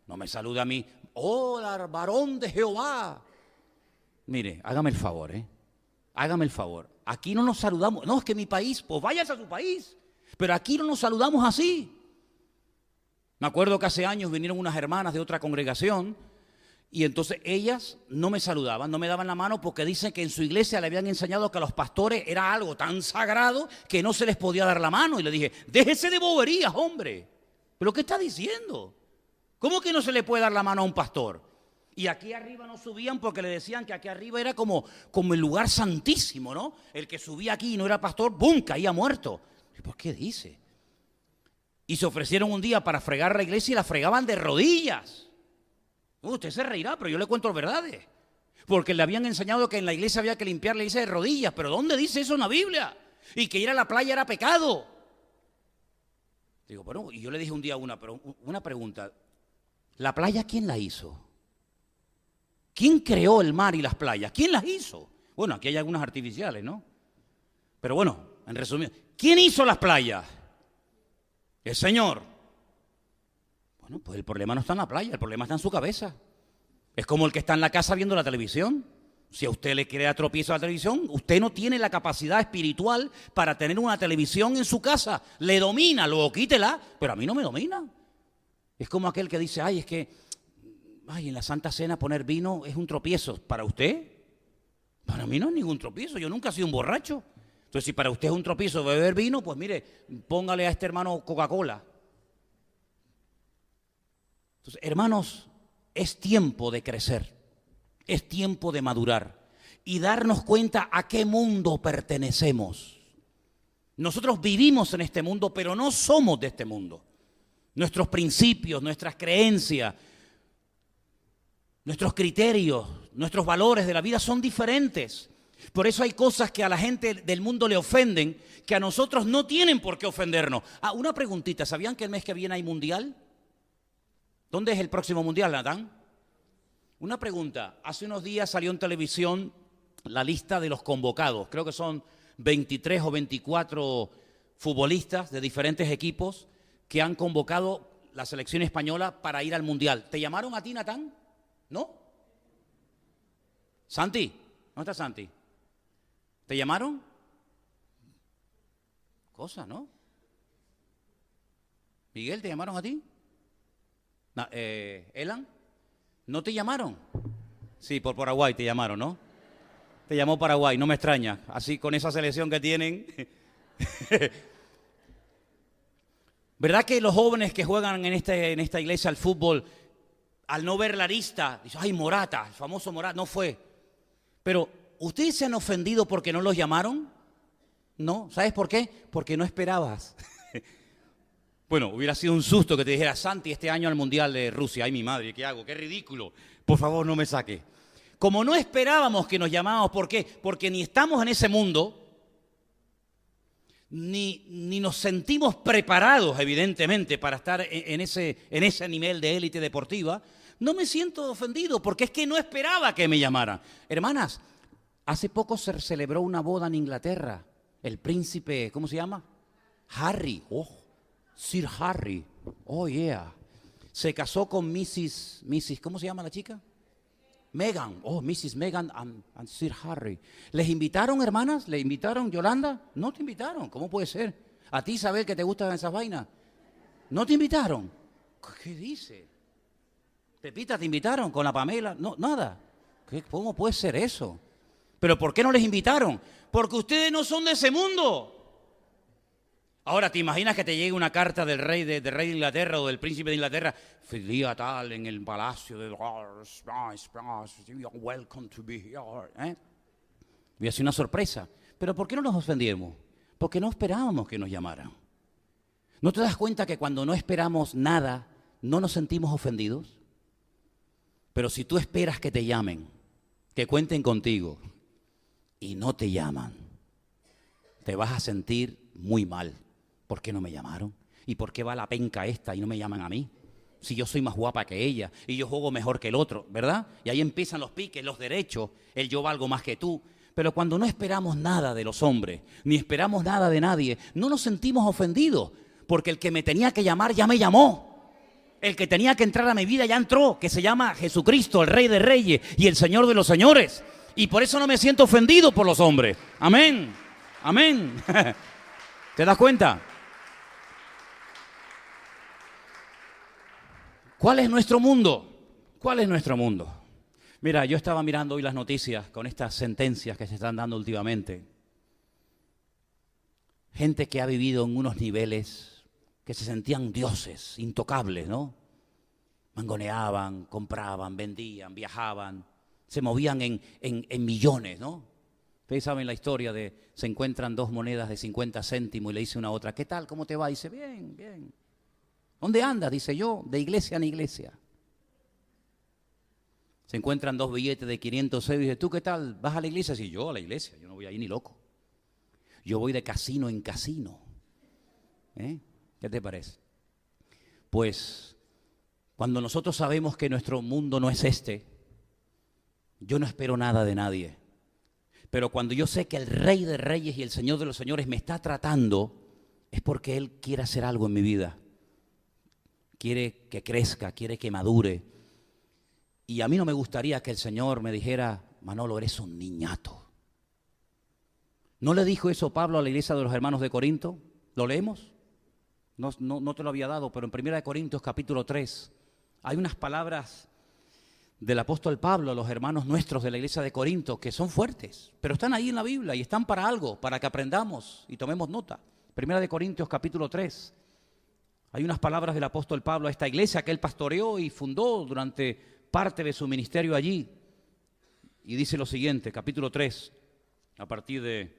No me saluda a mí, hola, varón de Jehová. Mire, hágame el favor, hágame el favor. Aquí no nos saludamos. No, es que mi país, pues váyase a su país. Pero aquí no nos saludamos así. Me acuerdo que hace años vinieron unas hermanas de otra congregación y entonces ellas no me saludaban, no me daban la mano porque dicen que en su iglesia le habían enseñado que a los pastores era algo tan sagrado que no se les podía dar la mano. Y le dije, déjese de boberías, hombre. ¿Pero qué está diciendo? ¿Cómo que no se le puede dar la mano a un pastor? Y aquí arriba no subían porque le decían que aquí arriba era como el lugar santísimo, ¿no? El que subía aquí y no era pastor, ¡bum!, caía muerto. ¿Y por qué dice? Y se ofrecieron un día para fregar la iglesia y la fregaban de rodillas. Usted se reirá, pero yo le cuento verdades. Porque le habían enseñado que en la iglesia había que limpiar la iglesia de rodillas. ¿Pero dónde dice eso en la Biblia? Y que ir a la playa era pecado. Digo, bueno, y yo le dije un día una pregunta. ¿La playa quién la hizo? ¿Quién creó el mar y las playas? ¿Quién las hizo? Bueno, aquí hay algunas artificiales, ¿no? Pero bueno, en resumen, ¿quién hizo las playas? El Señor. Bueno, pues el problema no está en la playa, el problema está en su cabeza. Es como el que está en la casa viendo la televisión. Si a usted le crea tropiezo a la televisión, usted no tiene la capacidad espiritual para tener una televisión en su casa. Le domina, luego quítela, pero a mí no me domina. Es como aquel que dice, ay, es que en la Santa Cena poner vino es un tropiezo. ¿Para usted? Para mí no es ningún tropiezo, yo nunca he sido un borracho. Entonces, si para usted es un tropiezo beber vino, pues mire, póngale a este hermano Coca-Cola. Entonces, hermanos, es tiempo de crecer, es tiempo de madurar y darnos cuenta a qué mundo pertenecemos. Nosotros vivimos en este mundo, pero no somos de este mundo. Nuestros principios, nuestras creencias, nuestros criterios, nuestros valores de la vida son diferentes. Por eso hay cosas que a la gente del mundo le ofenden, que a nosotros no tienen por qué ofendernos. Una preguntita, ¿sabían que el mes que viene hay mundial? ¿Dónde es el próximo mundial, Natán? Una pregunta, hace unos días salió en televisión la lista de los convocados. Creo que son 23 o 24 futbolistas de diferentes equipos que han convocado la selección española para ir al mundial. ¿Te llamaron a ti, Natán? ¿No? ¿Santi? ¿Dónde está Santi? ¿Te llamaron? Cosa, ¿no? Miguel, ¿te llamaron a ti? ¿Elan? ¿No te llamaron? Sí, por Paraguay te llamaron, ¿no? Te llamó Paraguay, no me extraña. Así con esa selección que tienen. ¿Verdad que los jóvenes que juegan en esta iglesia al fútbol, al no ver la lista, dicen, ay, Morata, el famoso Morata, no fue? Pero, ¿ustedes se han ofendido porque no los llamaron? No, ¿sabes por qué? Porque no esperabas. Bueno, hubiera sido un susto que te dijera, Santi, este año al Mundial de Rusia. Ay, mi madre, ¿qué hago? Qué ridículo. Por favor, no me saque. Como no esperábamos que nos llamábamos, ¿por qué? Porque ni estamos en ese mundo, ni nos sentimos preparados, evidentemente, para estar en ese nivel de élite deportiva. No me siento ofendido porque es que no esperaba que me llamaran. Hermanas, hace poco se celebró una boda en Inglaterra. El príncipe, ¿cómo se llama? Harry. Sir Harry. Oh, yeah. Se casó con Mrs. ¿Cómo se llama la chica? Meghan. Oh, Mrs. Meghan and Sir Harry. ¿Les invitaron, hermanas? ¿Les invitaron, Yolanda? No te invitaron. ¿Cómo puede ser? ¿A ti, Isabel, que te gustan esas vainas? ¿No te invitaron? ¿Qué dice? Pepita, ¿te invitaron con la Pamela? No, nada. ¿Cómo puede ser eso? ¿Pero por qué no les invitaron? Porque ustedes no son de ese mundo. Ahora, ¿te imaginas que te llegue una carta del rey de Inglaterra o del príncipe de Inglaterra? Feliz día tal en el palacio de... Welcome to be here. Voy a hacer una sorpresa. ¿Pero por qué no nos ofendimos? Porque no esperábamos que nos llamaran. ¿No te das cuenta que cuando no esperamos nada, no nos sentimos ofendidos? Pero si tú esperas que te llamen, que cuenten contigo, y no te llaman, te vas a sentir muy mal. ¿Por qué no me llamaron? ¿Y por qué va la penca esta y no me llaman a mí? Si yo soy más guapa que ella y yo juego mejor que el otro, ¿verdad? Y ahí empiezan los piques, los derechos, el yo valgo más que tú. Pero cuando no esperamos nada de los hombres, ni esperamos nada de nadie, no nos sentimos ofendidos, porque el que me tenía que llamar ya me llamó. El que tenía que entrar a mi vida ya entró, que se llama Jesucristo, el Rey de Reyes y el Señor de los Señores. Y por eso no me siento ofendido por los hombres. Amén, amén. ¿Te das cuenta? ¿Cuál es nuestro mundo? ¿Cuál es nuestro mundo? Mira, yo estaba mirando hoy las noticias con estas sentencias que se están dando últimamente. Gente que ha vivido en unos niveles que se sentían dioses, intocables, ¿no? Mangoneaban, compraban, vendían, viajaban, se movían en millones, ¿no? Ustedes saben la historia de se encuentran dos monedas de 50 céntimos y le dice una a otra, ¿qué tal? ¿Cómo te va? Y dice, bien, bien. ¿Dónde andas? Dice yo, de iglesia en iglesia. Se encuentran dos billetes de 500 euros y dice, ¿tú qué tal? ¿Vas a la iglesia? Sí, yo a la iglesia, yo no voy ahí ni loco. Yo voy de casino en casino. ¿Qué te parece? Pues, cuando nosotros sabemos que nuestro mundo no es este, yo no espero nada de nadie. Pero cuando yo sé que el Rey de Reyes y el Señor de los Señores me está tratando, es porque Él quiere hacer algo en mi vida. Quiere que crezca, quiere que madure. Y a mí no me gustaría que el Señor me dijera, Manolo, eres un niñato. ¿No le dijo eso Pablo a la iglesia de los hermanos de Corinto? ¿Lo leemos? No te lo había dado, pero en 1 Corintios capítulo 3 hay unas palabras del apóstol Pablo a los hermanos nuestros de la iglesia de Corinto que son fuertes, pero están ahí en la Biblia y están para algo, para que aprendamos y tomemos nota. 1 Corintios capítulo 3. Hay unas palabras del apóstol Pablo a esta iglesia que él pastoreó y fundó durante parte de su ministerio allí. Y dice lo siguiente, capítulo 3, a partir del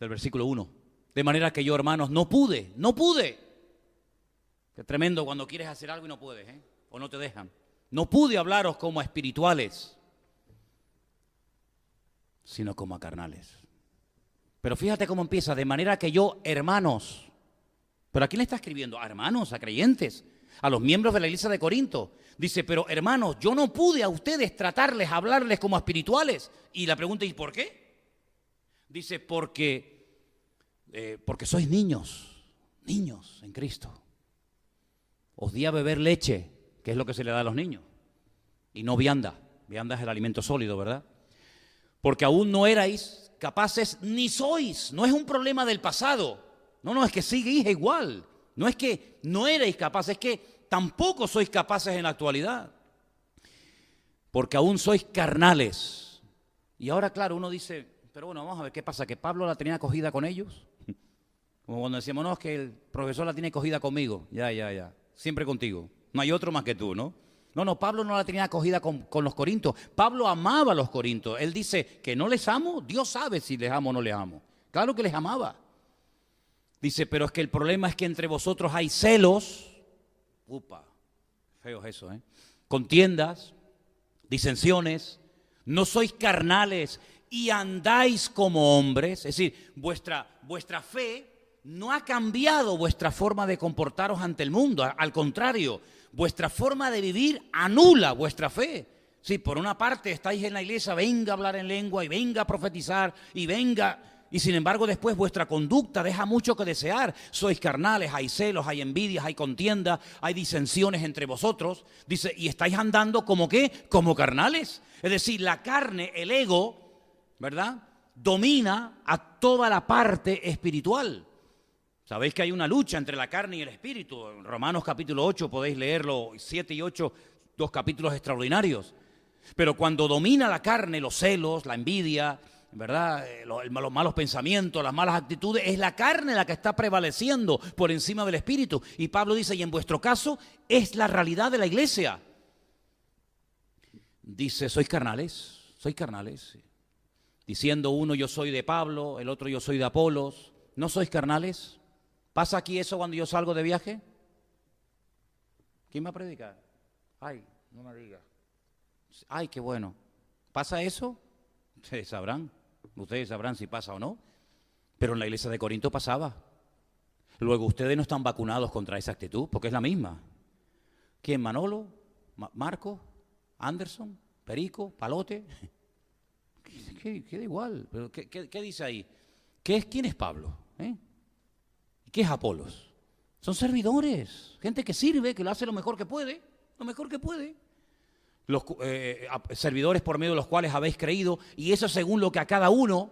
versículo 1. De manera que yo, hermanos, no pude. Qué tremendo cuando quieres hacer algo y no puedes, o no te dejan. No pude hablaros como a espirituales, sino como a carnales. Pero fíjate cómo empieza, de manera que yo, hermanos. ¿Pero a quién le está escribiendo? A hermanos, a creyentes, a los miembros de la iglesia de Corinto. Dice, pero hermanos, yo no pude a ustedes tratarles, hablarles como a espirituales. Y la pregunta es, ¿por qué? Dice, porque sois niños en Cristo. Os di a beber leche, que es lo que se le da a los niños, y no vianda. Vianda es el alimento sólido, ¿verdad? Porque aún no erais capaces, ni sois. No es un problema del pasado. No, es que seguís igual. No es que no erais capaces, es que tampoco sois capaces en la actualidad. Porque aún sois carnales. Y ahora, claro, uno dice, pero bueno, vamos a ver qué pasa, que Pablo la tenía cogida con ellos. Como cuando decíamos, no, es que el profesor la tiene cogida conmigo. Ya. Siempre contigo. No hay otro más que tú, ¿no? No, Pablo no la tenía cogida con los corintios. Pablo amaba a los corintios. Él dice que no les amo. Dios sabe si les amo o no les amo. Claro que les amaba. Dice, pero es que el problema es que entre vosotros hay celos. Feo es eso, contiendas, disensiones. No sois carnales y andáis como hombres. Es decir, vuestra fe no ha cambiado vuestra forma de comportaros ante el mundo. Al contrario, vuestra forma de vivir anula vuestra fe. Sí, por una parte estáis en la iglesia, venga a hablar en lengua y venga a profetizar y venga... Y sin embargo después vuestra conducta deja mucho que desear. Sois carnales, hay celos, hay envidias, hay contiendas, hay disensiones entre vosotros. Dice, y estáis andando como ¿qué? Como carnales. Es decir, la carne, el ego, ¿verdad? Domina a toda la parte espiritual. Sabéis que hay una lucha entre la carne y el espíritu. En Romanos capítulo 8 podéis leerlo, 7 y 8, dos capítulos extraordinarios. Pero cuando domina la carne, los celos, la envidia, ¿verdad? Los malos pensamientos, las malas actitudes, es la carne la que está prevaleciendo por encima del espíritu. Y Pablo dice, y en vuestro caso es la realidad de la iglesia. Dice, sois carnales. Diciendo uno, yo soy de Pablo, el otro, yo soy de Apolos. ¿No sois carnales? ¿Pasa aquí eso cuando yo salgo de viaje? ¿Quién me va a predicar? Ay, no me diga. Ay, qué bueno. ¿Pasa eso? Ustedes sabrán si pasa o no. Pero en la iglesia de Corinto pasaba. Luego ustedes no están vacunados contra esa actitud, porque es la misma. ¿Quién? ¿Manolo? ¿Marco? ¿Anderson? ¿Perico? ¿Palote? Queda igual. ¿Pero qué dice ahí? ¿Quién es Pablo? ¿Qué es Apolos? Son servidores, gente que sirve, que lo hace lo mejor que puede. Los servidores por medio de los cuales habéis creído, y eso según lo que a cada uno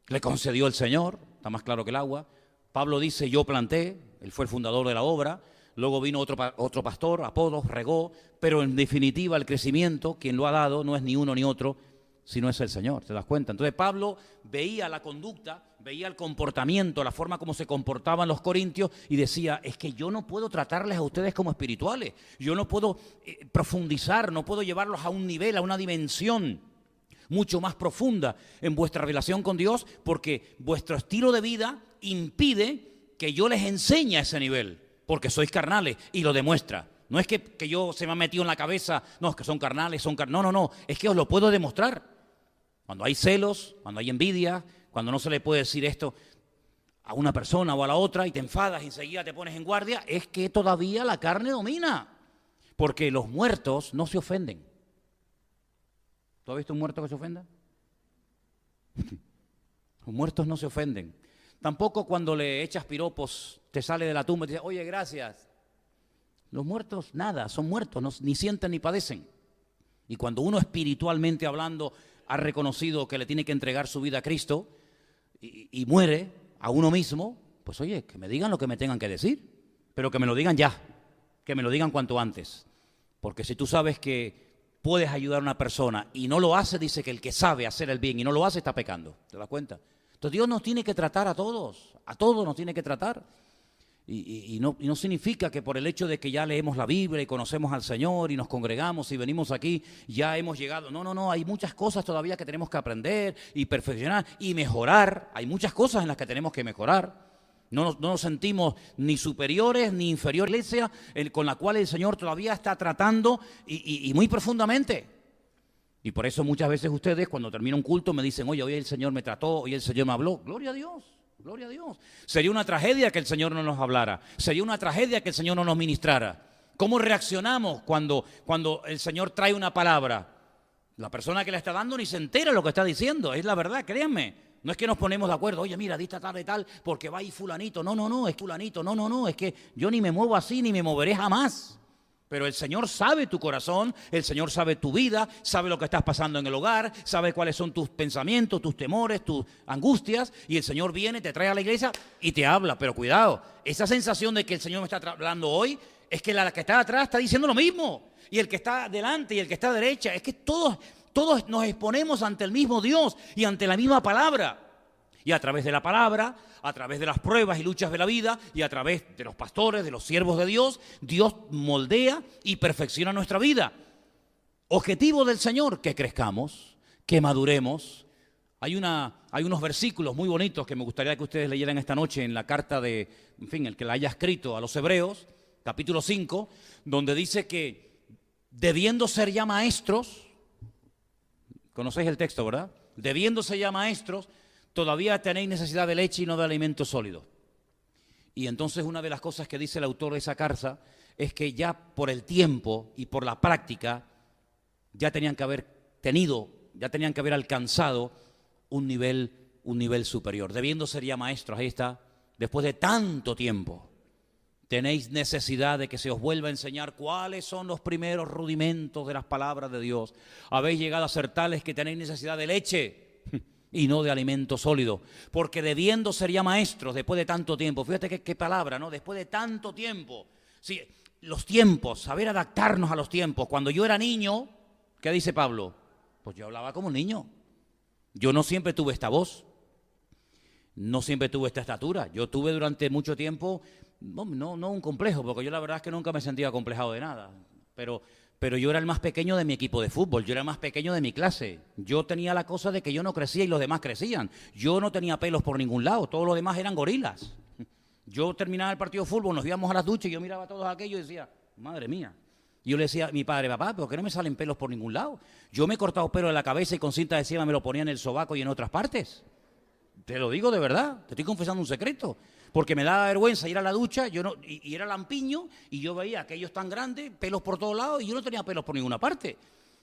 le concedió el Señor, está más claro que el agua. Pablo dice, yo planté, él fue el fundador de la obra, luego vino otro pastor, Apolos, regó, pero en definitiva el crecimiento, quien lo ha dado, no es ni uno ni otro, sino es el Señor, ¿te das cuenta? Entonces Pablo veía la conducta, veía el comportamiento, la forma como se comportaban los corintios y decía, es que yo no puedo tratarles a ustedes como espirituales, yo no puedo profundizar, no puedo llevarlos a un nivel, a una dimensión mucho más profunda en vuestra relación con Dios, porque vuestro estilo de vida impide que yo les enseñe a ese nivel, porque sois carnales y lo demuestra. No es que yo se me ha metido en la cabeza, no, es que son carnales, no, es que os lo puedo demostrar. Cuando hay celos, cuando hay envidia, cuando no se le puede decir esto a una persona o a la otra y te enfadas y enseguida te pones en guardia, es que todavía la carne domina. Porque los muertos no se ofenden. ¿Tú has visto un muerto que se ofenda? Los muertos no se ofenden. Tampoco cuando le echas piropos, te sale de la tumba y te dice, oye, gracias. Los muertos, nada, son muertos, ni sienten ni padecen. Y cuando uno espiritualmente hablando ha reconocido que le tiene que entregar su vida a Cristo y muere a uno mismo, pues oye, que me digan lo que me tengan que decir, pero que me lo digan ya, que me lo digan cuanto antes. Porque si tú sabes que puedes ayudar a una persona y no lo hace, dice que el que sabe hacer el bien y no lo hace está pecando, ¿te das cuenta? Entonces Dios nos tiene que tratar a todos nos tiene que tratar. Y no significa que por el hecho de que ya leemos la Biblia y conocemos al Señor y nos congregamos y venimos aquí, ya hemos llegado. No, hay muchas cosas todavía que tenemos que aprender y perfeccionar y mejorar. Hay muchas cosas en las que tenemos que mejorar. No nos sentimos ni superiores ni inferiores a la iglesia con la cual el Señor todavía está tratando y muy profundamente. Y por eso muchas veces ustedes cuando termina un culto me dicen, oye, hoy el Señor me trató, hoy el Señor me habló. Gloria a Dios. Gloria a Dios. Sería una tragedia que el Señor no nos hablara. Sería una tragedia que el Señor no nos ministrara. ¿Cómo reaccionamos cuando el Señor trae una palabra? La persona que la está dando ni se entera de lo que está diciendo. Es la verdad, créanme. No es que nos ponemos de acuerdo. Oye, mira, dista tal y tal porque va ahí fulanito. No, es fulanito. No, es que yo ni me muevo así ni me moveré jamás. Pero el Señor sabe tu corazón, el Señor sabe tu vida, sabe lo que estás pasando en el hogar, sabe cuáles son tus pensamientos, tus temores, tus angustias, y el Señor viene, te trae a la iglesia y te habla. Pero cuidado, esa sensación de que el Señor me está hablando hoy, es que la que está atrás está diciendo lo mismo, y el que está delante y el que está a derecha, es que todos nos exponemos ante el mismo Dios y ante la misma palabra. Y a través de la palabra, a través de las pruebas y luchas de la vida y a través de los pastores, de los siervos de Dios, Dios moldea y perfecciona nuestra vida. Objetivo del Señor, que crezcamos, que maduremos. Hay unos versículos muy bonitos que me gustaría que ustedes leyeran esta noche en la carta el que la haya escrito a los Hebreos, capítulo 5, donde dice que debiendo ser ya maestros, conocéis el texto, ¿verdad? Debiéndose ya maestros, todavía tenéis necesidad de leche y no de alimento sólido. Y entonces una de las cosas que dice el autor de esa carta es que ya por el tiempo y por la práctica ya tenían que haber alcanzado un nivel superior. Debiendo ser ya maestros, ahí está, después de tanto tiempo, tenéis necesidad de que se os vuelva a enseñar cuáles son los primeros rudimentos de las palabras de Dios. Habéis llegado a ser tales que tenéis necesidad de leche y no de alimento sólido, porque debiendo ser ya maestros después de tanto tiempo, fíjate qué palabra, ¿no? Después de tanto tiempo, sí, los tiempos, saber adaptarnos a los tiempos. Cuando yo era niño, ¿qué dice Pablo? Pues yo hablaba como un niño. Yo no siempre tuve esta voz, no siempre tuve esta estatura. Yo tuve durante mucho tiempo, no un complejo, porque yo la verdad es que nunca me sentía acomplejado de nada, pero yo era el más pequeño de mi equipo de fútbol, yo era el más pequeño de mi clase. Yo tenía la cosa de que yo no crecía y los demás crecían. Yo no tenía pelos por ningún lado, todos los demás eran gorilas. Yo terminaba el partido de fútbol, nos íbamos a las duchas y yo miraba a todos aquellos y decía, madre mía. Y yo le decía a mi padre, papá, ¿por qué no me salen pelos por ningún lado? Yo me he cortado pelo de la cabeza y con cinta de cima me lo ponía en el sobaco y en otras partes. Te lo digo de verdad, te estoy confesando un secreto. Porque me daba vergüenza ir a la ducha, y era lampiño, y yo veía aquellos tan grandes, pelos por todos lados, y yo no tenía pelos por ninguna parte.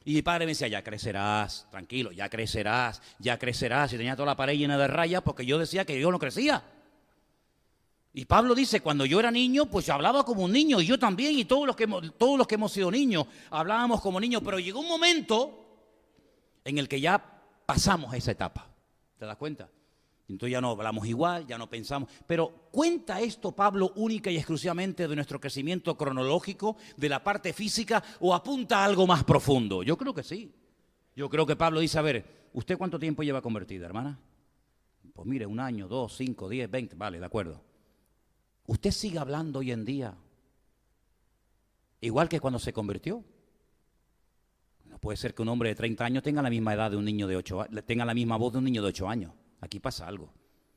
Y mi padre me decía, ya crecerás, tranquilo, ya crecerás, ya crecerás. Y tenía toda la pared llena de rayas porque yo decía que yo no crecía. Y Pablo dice, cuando yo era niño, pues yo hablaba como un niño, y yo también, y todos los que hemos sido niños, hablábamos como niños, pero llegó un momento en el que ya pasamos esa etapa. ¿Te das cuenta? Entonces ya no hablamos igual, ya no pensamos. Pero ¿cuenta esto Pablo única y exclusivamente de nuestro crecimiento cronológico, de la parte física, o apunta a algo más profundo? Yo creo que sí. Yo creo que Pablo dice, a ver, ¿usted cuánto tiempo lleva convertida, hermana? Pues mire, 1 año, 2, 5, 10, 20, vale, de acuerdo. ¿Usted sigue hablando hoy en día igual que cuando se convirtió? No puede ser que un hombre de 30 años tenga la misma edad de un niño de 8 años, tenga la misma voz de un niño de 8 años. Aquí pasa algo.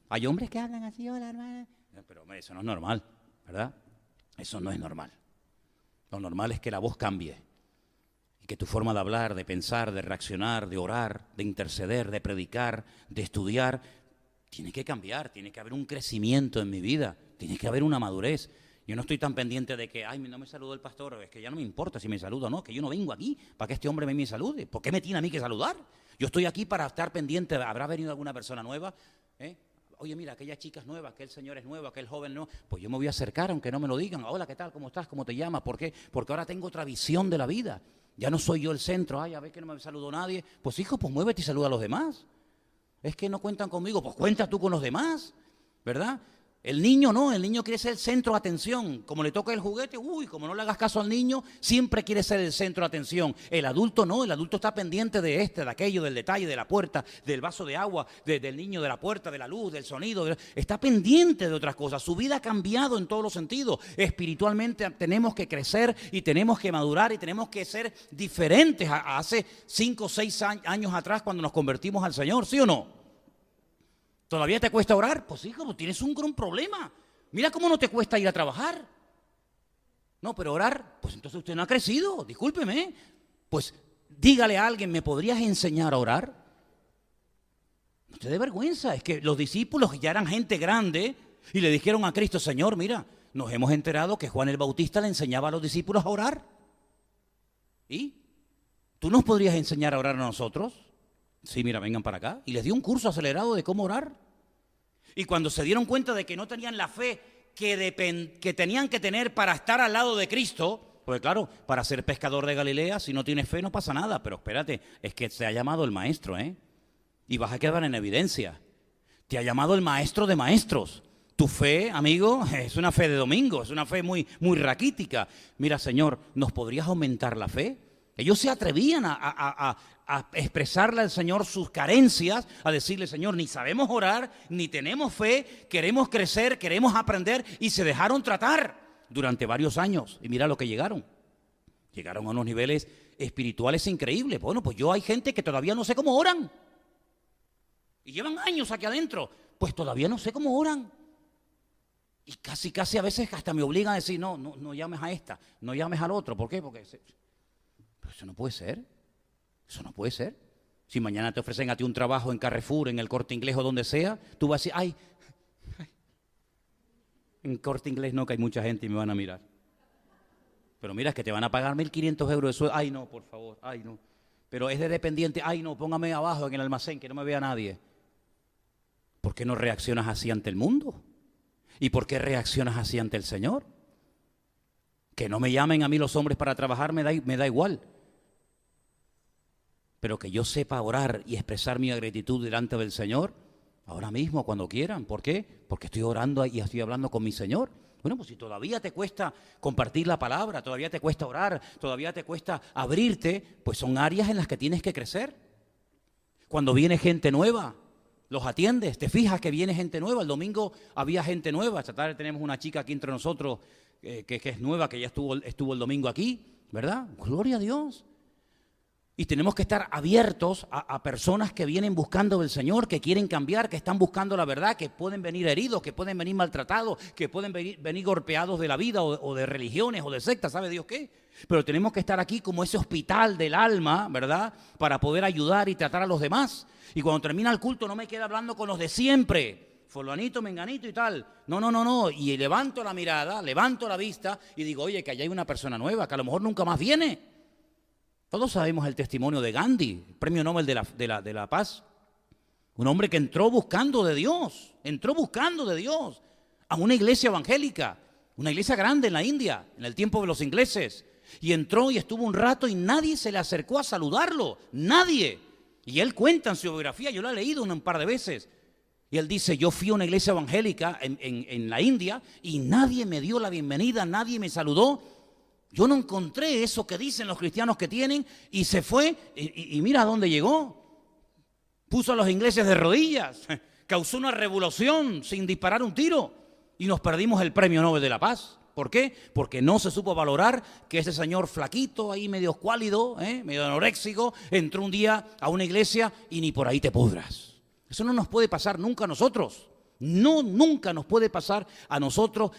Hay hombres que hablan así, hola, hermana. Pero hombre, eso no es normal, ¿verdad? Eso no es normal. Lo normal es que la voz cambie. Y que tu forma de hablar, de pensar, de reaccionar, de orar, de interceder, de predicar, de estudiar, tiene que cambiar. Tiene que haber un crecimiento en mi vida. Tiene que haber una madurez. Yo no estoy tan pendiente de que, ay, no me saludó el pastor. Es que ya no me importa si me saluda o no. Que yo no vengo aquí para que este hombre me salude. ¿Por qué me tiene a mí que saludar? Yo estoy aquí para estar pendiente. ¿Habrá venido alguna persona nueva? Oye, mira, aquella chica es nueva, aquel señor es nuevo, aquel joven no. Pues yo me voy a acercar aunque no me lo digan. Hola, ¿qué tal? ¿Cómo estás? ¿Cómo te llamas? ¿Por qué? Porque ahora tengo otra visión de la vida. Ya no soy yo el centro. Ay, a ver que no me saludó nadie. Pues hijo, pues muévete y saluda a los demás. Es que no cuentan conmigo. Pues cuenta tú con los demás, ¿verdad? El niño no, el niño quiere ser el centro de atención. Como le toca el juguete, como no le hagas caso al niño, siempre quiere ser el centro de atención. El adulto no, el adulto está pendiente de de aquello, del detalle, de la puerta, del vaso de agua, del niño, de la puerta, de la luz, del sonido. Está pendiente de otras cosas. Su vida ha cambiado en todos los sentidos. Espiritualmente tenemos que crecer y tenemos que madurar y tenemos que ser diferentes a hace 5 o 6 años atrás cuando nos convertimos al Señor, ¿sí o no? ¿Todavía te cuesta orar? Pues hijo, pues tienes un gran problema. Mira cómo no te cuesta ir a trabajar. No, pero orar, pues entonces usted no ha crecido, discúlpeme. Pues dígale a alguien, ¿me podrías enseñar a orar? No te dé vergüenza, es que los discípulos ya eran gente grande y le dijeron a Cristo, Señor, mira, nos hemos enterado que Juan el Bautista le enseñaba a los discípulos a orar. ¿Y? ¿Tú nos podrías enseñar a orar a nosotros? Sí, mira, vengan para acá. Y les dio un curso acelerado de cómo orar. Y cuando se dieron cuenta de que no tenían la fe que tenían que tener para estar al lado de Cristo, pues claro, para ser pescador de Galilea, si no tienes fe no pasa nada. Pero espérate, es que te ha llamado el maestro, y vas a quedar en evidencia. Te ha llamado el maestro de maestros. Tu fe, amigo, es una fe de domingo, es una fe muy, muy raquítica. Mira, Señor, ¿nos podrías aumentar la fe? Ellos se atrevían a expresarle al Señor sus carencias, a decirle, Señor, ni sabemos orar, ni tenemos fe, queremos crecer, queremos aprender, y se dejaron tratar durante varios años. Y mira lo que llegaron. Llegaron a unos niveles espirituales increíbles. Bueno, pues hay gente que todavía no sé cómo oran. Y llevan años aquí adentro. Pues todavía no sé cómo oran. Y casi a veces hasta me obligan a decir, no llames a esta, no llames al otro. ¿Por qué? Porque pero eso no puede ser. Eso no puede ser. Si mañana te ofrecen a ti un trabajo en Carrefour, en el Corte Inglés o donde sea, tú vas a decir, ay, en Corte Inglés no, que hay mucha gente y me van a mirar. Pero mira, es que te van a pagar 1.500 euros de sueldo. Ay, no, por favor, ay, no. Pero es de dependiente, ay, no, póngame abajo en el almacén, que no me vea nadie. ¿Por qué no reaccionas así ante el mundo? ¿Y por qué reaccionas así ante el Señor? Que no me llamen a mí los hombres para trabajar me da igual. Pero que yo sepa orar y expresar mi gratitud delante del Señor, ahora mismo, cuando quieran. ¿Por qué? Porque estoy orando y estoy hablando con mi Señor. Bueno, pues si todavía te cuesta compartir la palabra, todavía te cuesta orar, todavía te cuesta abrirte, pues son áreas en las que tienes que crecer. Cuando viene gente nueva, los atiendes, te fijas que viene gente nueva. El domingo había gente nueva. Esta tarde tenemos una chica aquí entre nosotros que es nueva, que ya estuvo el domingo aquí, ¿verdad? Gloria a Dios. Y tenemos que estar abiertos a personas que vienen buscando del Señor, que quieren cambiar, que están buscando la verdad, que pueden venir heridos, que pueden venir maltratados, que pueden venir golpeados de la vida o de religiones o de sectas, ¿sabe Dios qué? Pero tenemos que estar aquí como ese hospital del alma, ¿verdad? Para poder ayudar y tratar a los demás. Y cuando termina el culto no me queda hablando con los de siempre, fulanito, menganito y tal. No. Y levanto la mirada, levanto la vista y digo, oye, que allá hay una persona nueva, que a lo mejor nunca más viene. Todos sabemos el testimonio de Gandhi, premio Nobel de la Paz. Un hombre que entró buscando de Dios a una iglesia evangélica, una iglesia grande en la India, en el tiempo de los ingleses. Y entró y estuvo un rato y nadie se le acercó a saludarlo, nadie. Y él cuenta en su biografía, yo la he leído un par de veces. Y él dice, yo fui a una iglesia evangélica en la India y nadie me dio la bienvenida, nadie me saludó. Yo no encontré eso que dicen los cristianos que tienen y se fue y mira a dónde llegó. Puso a los ingleses de rodillas, causó una revolución sin disparar un tiro y nos perdimos el premio Nobel de la Paz. ¿Por qué? Porque no se supo valorar que ese señor flaquito, ahí medio escuálido, medio anoréxico, entró un día a una iglesia y ni por ahí te pudras. Eso no nos puede pasar nunca a nosotros. No, nunca nos puede pasar a nosotros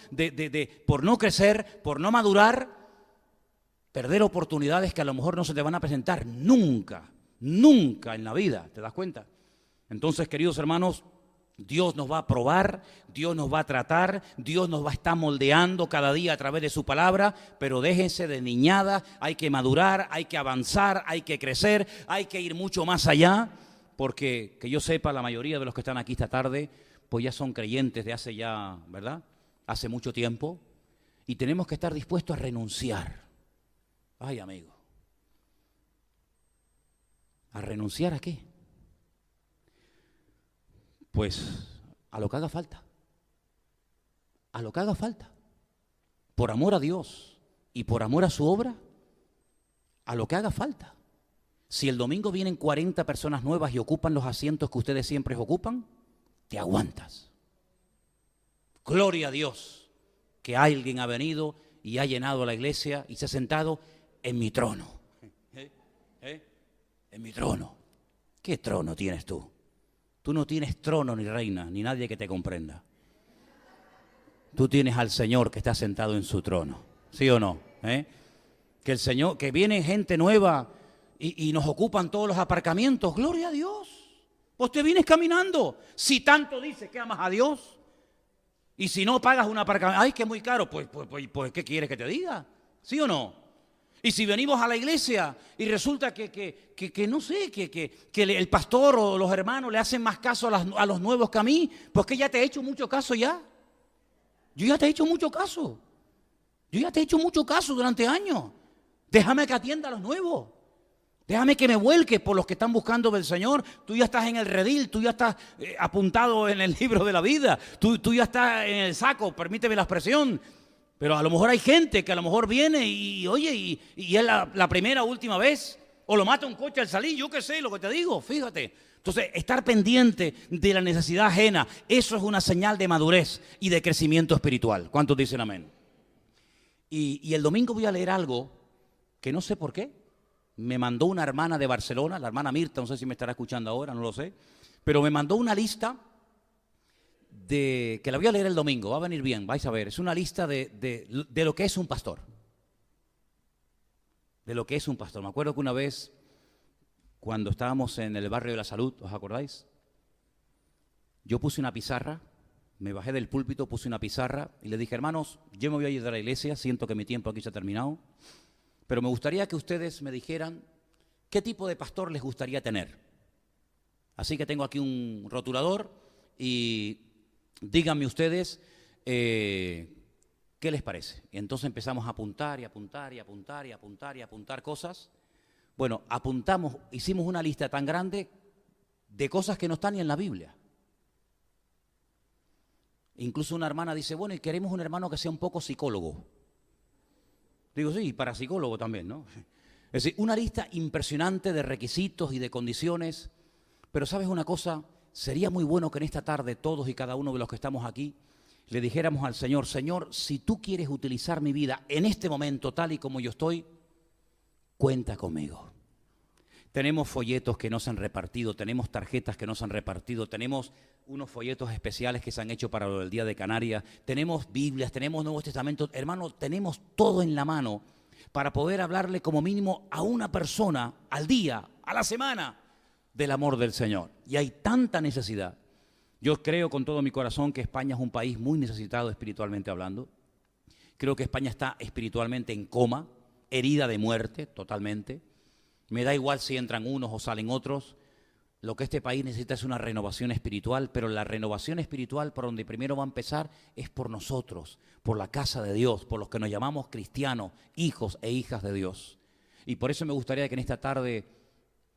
por no crecer, por no madurar, perder oportunidades que a lo mejor no se te van a presentar nunca en la vida, ¿te das cuenta? Entonces, queridos hermanos, Dios nos va a probar, Dios nos va a tratar, Dios nos va a estar moldeando cada día a través de su palabra, pero déjense de niñada, hay que madurar, hay que avanzar, hay que crecer, hay que ir mucho más allá, porque que yo sepa, la mayoría de los que están aquí esta tarde, pues ya son creyentes de hace ya, ¿verdad? Hace mucho tiempo, y tenemos que estar dispuestos a renunciar. Ay, amigo, ¿a renunciar a qué? Pues a lo que haga falta, por amor a Dios y por amor a su obra, a lo que haga falta. Si el domingo vienen 40 personas nuevas y ocupan los asientos que ustedes siempre ocupan, te aguantas. Gloria a Dios que alguien ha venido y ha llenado la iglesia y se ha sentado en mi trono. En mi trono. ¿Qué trono tienes tú? Tú no tienes trono ni reina, ni nadie que te comprenda. Tú tienes al Señor que está sentado en su trono. ¿Sí o no? Que el Señor, que viene gente nueva y nos ocupan todos los aparcamientos. Gloria a Dios. Pues te vienes caminando. Si tanto dices que amas a Dios y si no pagas un aparcamiento, ay, que es muy caro, pues ¿qué quieres que te diga? ¿Sí o no? Y si venimos a la iglesia y resulta que no sé, que el pastor o los hermanos le hacen más caso a los nuevos que a mí, pues que ya te he hecho mucho caso ya. Yo ya te he hecho mucho caso. Durante años. Déjame que atienda a los nuevos. Déjame que me vuelque por los que están buscando del Señor. Tú ya estás en el redil, tú ya estás apuntado en el libro de la vida. Tú ya estás en el saco, permíteme la expresión. Pero a lo mejor hay gente que a lo mejor viene y oye, y es la primera o última vez, o lo mata un coche al salir, yo qué sé, lo que te digo, fíjate. Entonces, estar pendiente de la necesidad ajena, eso es una señal de madurez y de crecimiento espiritual. ¿Cuántos dicen amén? Y el domingo voy a leer algo que no sé por qué. Me mandó una hermana de Barcelona, la hermana Mirta, no sé si me estará escuchando ahora, no lo sé, pero me mandó una lista que la voy a leer el domingo, va a venir bien, vais a ver. Es una lista de lo que es un pastor. De lo que es un pastor. Me acuerdo que una vez, cuando estábamos en el barrio de la Salud, ¿os acordáis? Yo puse una pizarra, me bajé del púlpito, puse una pizarra y le dije, hermanos, yo me voy a ir de la iglesia, siento que mi tiempo aquí se ha terminado, pero me gustaría que ustedes me dijeran qué tipo de pastor les gustaría tener. Así que tengo aquí un rotulador y díganme ustedes qué les parece. Y entonces empezamos a apuntar cosas. Bueno, hicimos una lista tan grande de cosas que no están ni en la Biblia. Incluso una hermana dice, bueno, y queremos un hermano que sea un poco psicólogo. Digo, sí, para psicólogo también, ¿no? Es decir, una lista impresionante de requisitos y de condiciones Pero ¿sabes una cosa? Sería muy bueno que en esta tarde todos y cada uno de los que estamos aquí le dijéramos al Señor: Señor, si tú quieres utilizar mi vida en este momento tal y como yo estoy, cuenta conmigo. Tenemos folletos que no se han repartido, tenemos tarjetas que no se han repartido, tenemos unos folletos especiales que se han hecho para lo del Día de Canarias, tenemos Biblias, tenemos Nuevos Testamentos. Hermano, tenemos todo en la mano para poder hablarle como mínimo a una persona al día, a la semana, del amor del Señor. Y hay tanta necesidad. Yo creo con todo mi corazón que España es un país muy necesitado espiritualmente hablando. Creo que España está espiritualmente en coma, herida de muerte totalmente. Me da igual si entran unos o salen otros. Lo que este país necesita es una renovación espiritual, pero la renovación espiritual por donde primero va a empezar es por nosotros, por la casa de Dios, por los que nos llamamos cristianos, hijos e hijas de Dios. Y por eso me gustaría que en esta tarde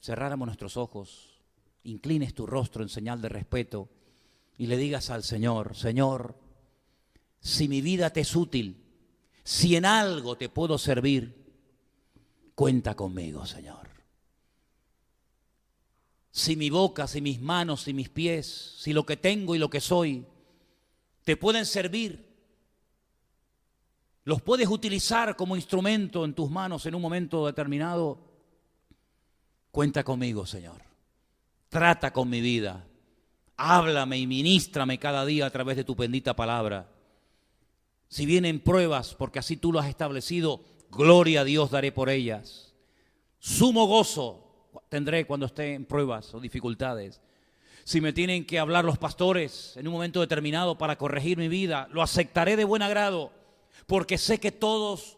cerráramos nuestros ojos, inclines tu rostro en señal de respeto y le digas al Señor: Señor, si mi vida te es útil, si en algo te puedo servir, cuenta conmigo, Señor. Si mi boca, si mis manos, si mis pies, si lo que tengo y lo que soy te pueden servir, los puedes utilizar como instrumento en tus manos en un momento determinado, cuenta conmigo, Señor. Trata con mi vida. Háblame y ministrame cada día a través de tu bendita palabra. Si vienen pruebas, porque así tú lo has establecido, gloria a Dios daré por ellas. Sumo gozo tendré cuando esté en pruebas o dificultades. Si me tienen que hablar los pastores en un momento determinado para corregir mi vida, lo aceptaré de buen agrado, porque sé que todas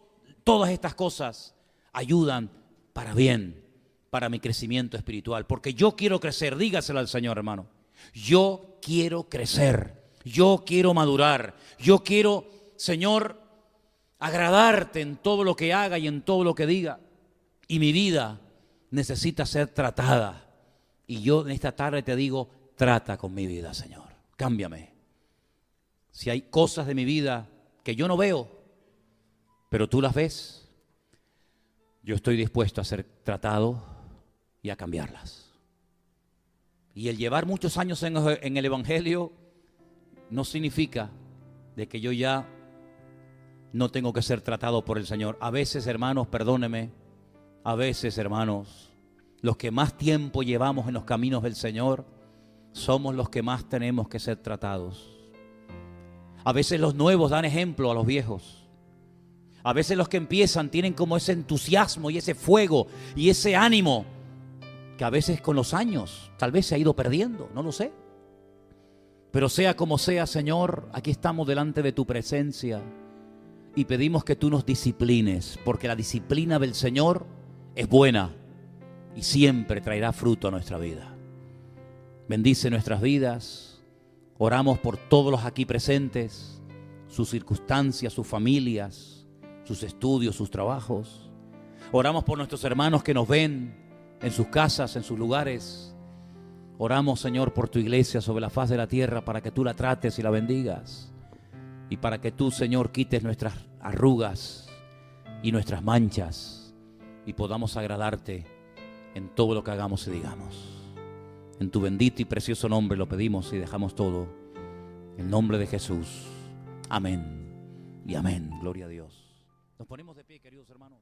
estas cosas ayudan para bien, para mi crecimiento espiritual, porque yo quiero crecer. Dígaselo al Señor, hermano. Yo quiero crecer, yo quiero madurar, yo quiero, Señor, agradarte en todo lo que haga y en todo lo que diga. Y mi vida necesita ser tratada. Y yo en esta tarde te digo: trata con mi vida, Señor. Cámbiame. Si hay cosas de mi vida que yo no veo, pero tú las ves, yo estoy dispuesto a ser tratado y a cambiarlas. Y el llevar muchos años en el Evangelio no significa de que yo ya no tengo que ser tratado por el Señor. A veces, hermanos, perdóneme, a veces, hermanos, los que más tiempo llevamos en los caminos del Señor somos los que más tenemos que ser tratados. A veces los nuevos dan ejemplo a los viejos. A veces los que empiezan tienen como ese entusiasmo y ese fuego y ese ánimo que a veces con los años tal vez se ha ido perdiendo, no lo sé. Pero sea como sea, Señor, aquí estamos delante de tu presencia y pedimos que tú nos disciplines, porque la disciplina del Señor es buena y siempre traerá fruto a nuestra vida. Bendice nuestras vidas. Oramos por todos los aquí presentes, sus circunstancias, sus familias, sus estudios, sus trabajos. Oramos por nuestros hermanos que nos ven en sus casas, en sus lugares. Oramos, Señor, por tu iglesia sobre la faz de la tierra, para que tú la trates y la bendigas. Y para que tú, Señor, quites nuestras arrugas y nuestras manchas y podamos agradarte en todo lo que hagamos y digamos. En tu bendito y precioso nombre lo pedimos y dejamos todo. En nombre de Jesús. Amén y amén. Gloria a Dios. Nos ponemos de pie, queridos hermanos.